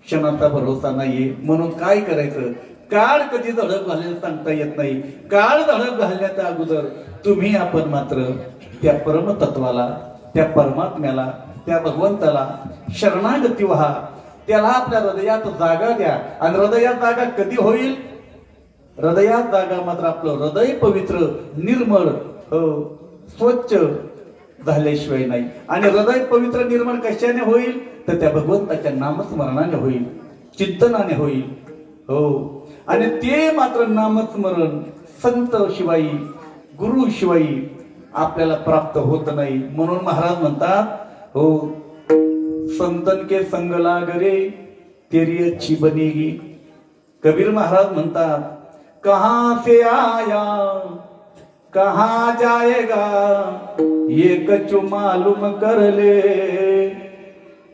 S1: क्षणाचा भरोसा नाहीये. म्हणून काय करायचं? काळ कधी धडक घालेल सांगता येत नाही. काळ धडक घालण्याच्या अगोदर तुम्ही आपण मात्र त्या परमतत्वाला, त्या परमात्म्याला, त्या भगवंताला शरणागती व्हा. त्याला आपल्या हृदयात जागा द्या. आणि हृदयात जागा कधी होईल? हृदयात जागा मात्र आपलं हृदय पवित्र, निर्मळ, स्वच्छ झाल्याशिवाय नाही. आणि हृदय पवित्र निर्मळ कशाने होईल? तर त्या भगवंताच्या नामस्मरणाने होईल, चिंतनाने होईल. हो, आणि ते मात्र नामस्मरण संत शिवाई, गुरु शिवाई आपल्याला प्राप्त होत नाही. म्हणून महाराज म्हणतात, हो संतन के संग लाग रे तेरी अच्छी बनेगी. कबीर महाराज म्हणतात, कहां से आया कहां जाएगा ये कछु मालूम कर ले,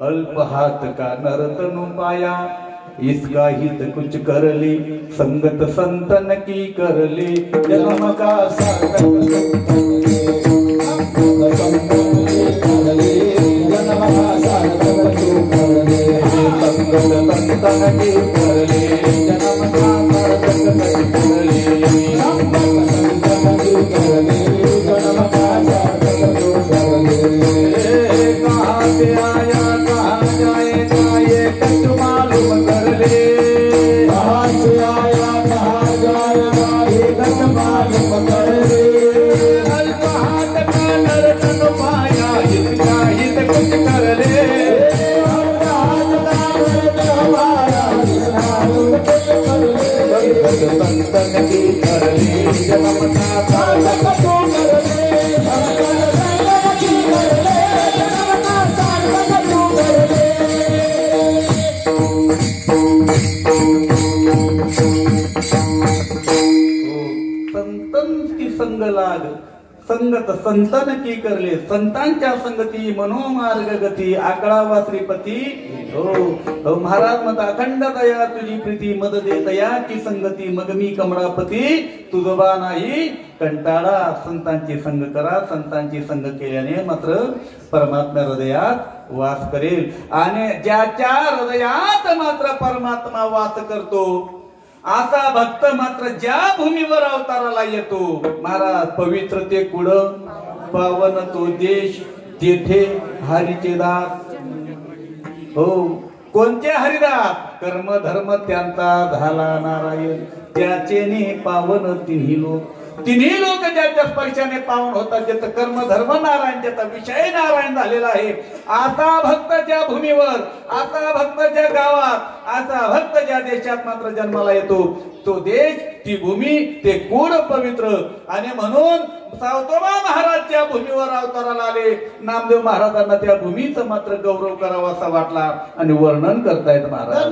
S1: अल्प हाथ का नरतनु पाया इसका हित कुछ कर ले, संगत संतन की कर ले, जन्म का सार्थक जन्म का सार्थक तू कर ले, संगत संतन की कर ले, जन्म का सार्थक कर ले, संगत संतन की कर ले, जन्म का सार्थक तू कर ले. कहाँ से आया कहाँ जाएगा ये कुछ मालूम कर ले, कहाँ से आया कहाँ जाएगा ये कुछ मालूम कर ले, अल्प हाथ का नरतन पाया इसका हित कुछ कर ले, अल्प हाथ का नरतन पाया इसका हित कुछ कर ले, संतन की कर ले, जन्म का सार्थक तू कर ले, संतन की कर ले, जन्म का सार्थक तू कर ले. संतांची संग लाग, संगत संतन की करले, संतांच्या संगती मनोमार्ग गती, आकळावा श्रीपती. हो महाराज म्हणता, अखंड दया तुझी प्रीती, मद दे दयाची संगती, मग मी कमळापती तुझबा नाही कंटाळा. संतांची संग करा, संतांची संग केल्याने मात्र परमात्मा हृदयात वास करेल. आणि ज्याच्या हृदयात मात्र परमात्मा वास करतो असा भक्त मात्र ज्या भूमीवर अवताराला येतो, महाराज पवित्र ते कुळ, पावन तो देश, तेथे हरीचे दास हो कोणते हरिदास कर्म धर्म त्यांचा झाला नारायण त्याचेने पावन तिन्ही लोक ज्याच्या स्पर्शाने पावन होतात ज्याचं कर्म धर्म नारायण ज्याचा विषय नारायण झालेला आहे आता भक्ताच्या भूमीवर आता भक्ताच्या गावात आता भक्त ज्या देशात मात्र जन्माला येतो तो देश ती भूमी ते कुळ पवित्र आणि म्हणून सावतोबा महाराजच्या भूमीवर अवताराला आले नामदेव महाराजांना त्या भूमीचा मात्र गौरव करावा असा वाटला आणि वर्णन करतायत महाराज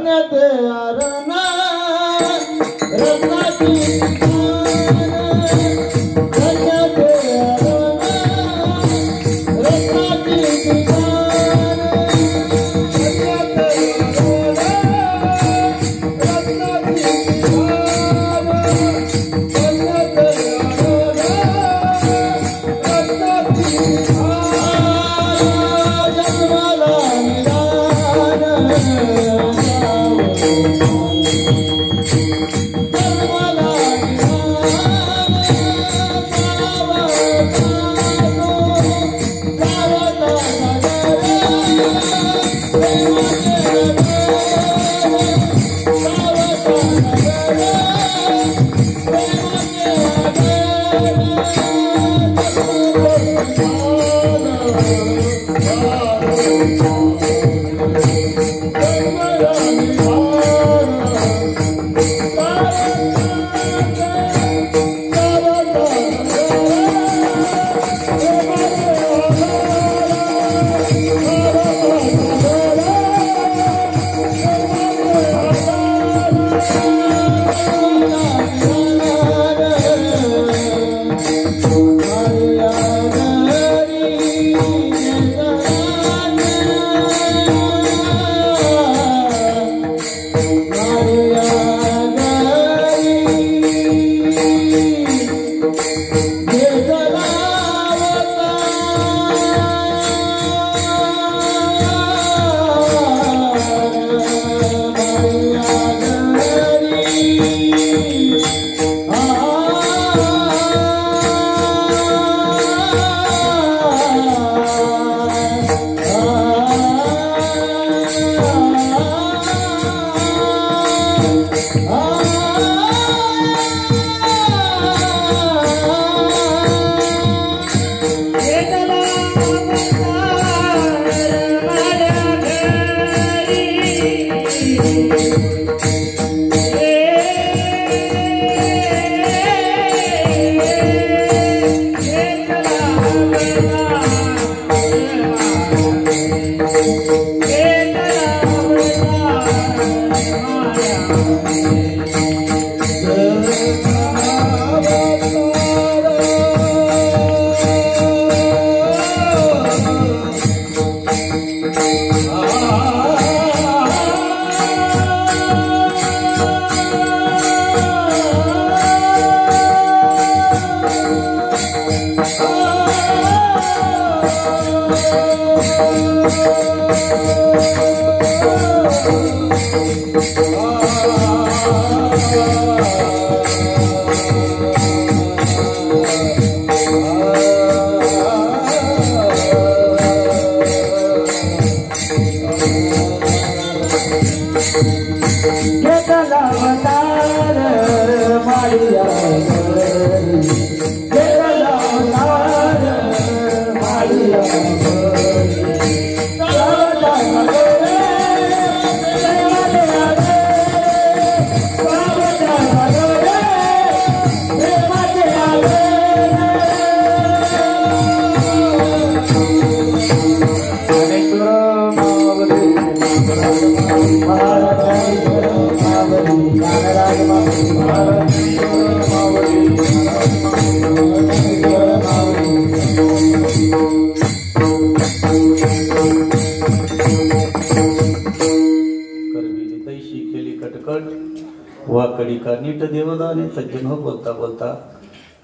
S1: वाकडी का नीट देवदाने सज्जन हो बोलता बोलता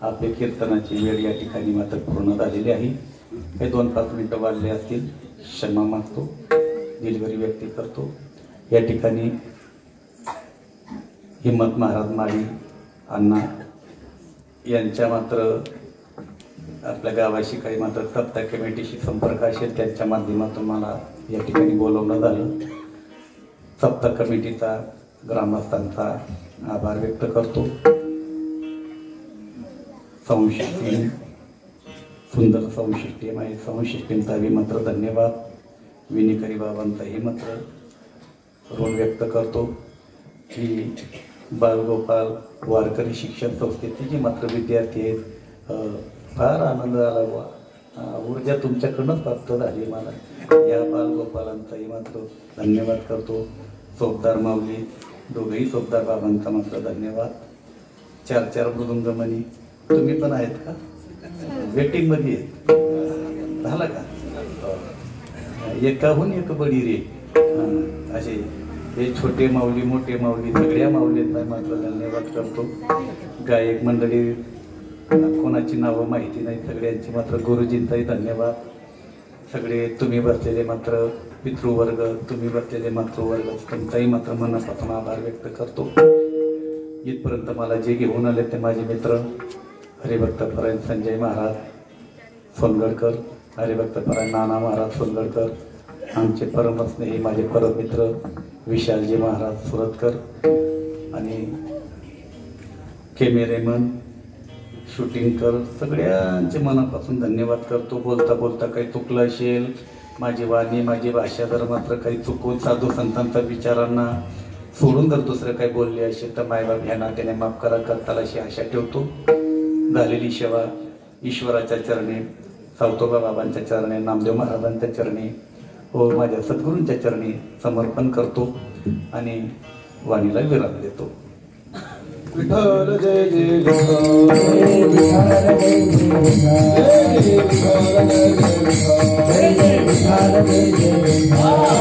S1: आपले कीर्तनाची वेळ या ठिकाणी मात्र पूर्ण झालेली आहे हे 2-5 मिनिटं वाढले असतील क्षमा मागतो दिलगिरी व्यक्त करतो या ठिकाणी हिम्मत महाराज माळी अण्णा यांच्या मात्र आपल्या गावाशी काही मात्र सप्ताह कमिटीशी संपर्क असेल त्यांच्या माध्यमातून मला या ठिकाणी बोलवणं झालं. सप्ताह कमिटीचा ग्रामस्थांचा आभार व्यक्त करतो. संशिष्टी सुंदर संशिष्टी आहे. संशिष्टींचाही मात्र धन्यवाद. विनिकरी बाबांचाही मात्र ऋण व्यक्त करतो की बालगोपाल वारकरी शिक्षण संस्थेचे जे मात्र विद्यार्थी आहेत, फार आनंद आला. ऊर्जा तुमच्याकडूनच प्राप्त झाली मला. या बालगोपालांचाही मात्र धन्यवाद करतो. सोबदार माऊली दोघेही सोबदार बाबांचा मात्र धन्यवाद. 4 मृदुंगमणी तुम्ही पण आहेत का? वेटिंगमध्ये आहेत झालं का? एकाहून एक बडी रे असे हे छोटे माऊली मोठे माऊली सगळ्या माऊलींना मात्र धन्यवाद करतो. गायक मंडळी कोणाची नावं माहिती नाही, सगळ्यांची मात्र गुरुजींचाही धन्यवाद. सगळे तुम्ही बसलेले मात्र पितृवर्ग, तुम्ही बसलेले मातृवर्ग, तुमचाही मात्र मनापासून आभार व्यक्त करतो. इथपर्यंत मला जे घेऊन आले ते माझे मित्र हरिभक्तपरायण संजय महाराज सोनगडकर, हरिभक्तपरायण नाना महाराज सोनगडकर, आमचे परमस्नेही माझे परममित्र विशालजी महाराज सुरतकर आणि कॅमेरेमन शूटिंगकर, सगळ्यांचे मनापासून धन्यवाद करतो. बोलता बोलता काही चुकलं असेल, माझी वाणी माझी भाषा जर मात्र काही चुकून साधू संतांच्या विचारांना सोडून जर दुसरं काही बोलले असेल तर मायबाप ह्या नात्याने माफ करा करताल अशी आशा ठेवतो. झालेली सेवा ईश्वराच्या चरणी, सावतोबा बाबांच्या चरणी, नामदेव महाराजांच्या चरणी व माझ्या सद्गुरूंच्या चरणी समर्पण करतो आणि वाणीला विराम देतो.
S2: विठ्ठल जय जय विठ्ठल, जय विठ्ठल जय जय विठ्ठल, जय जय विठ्ठल, जय जय विठ्ठल.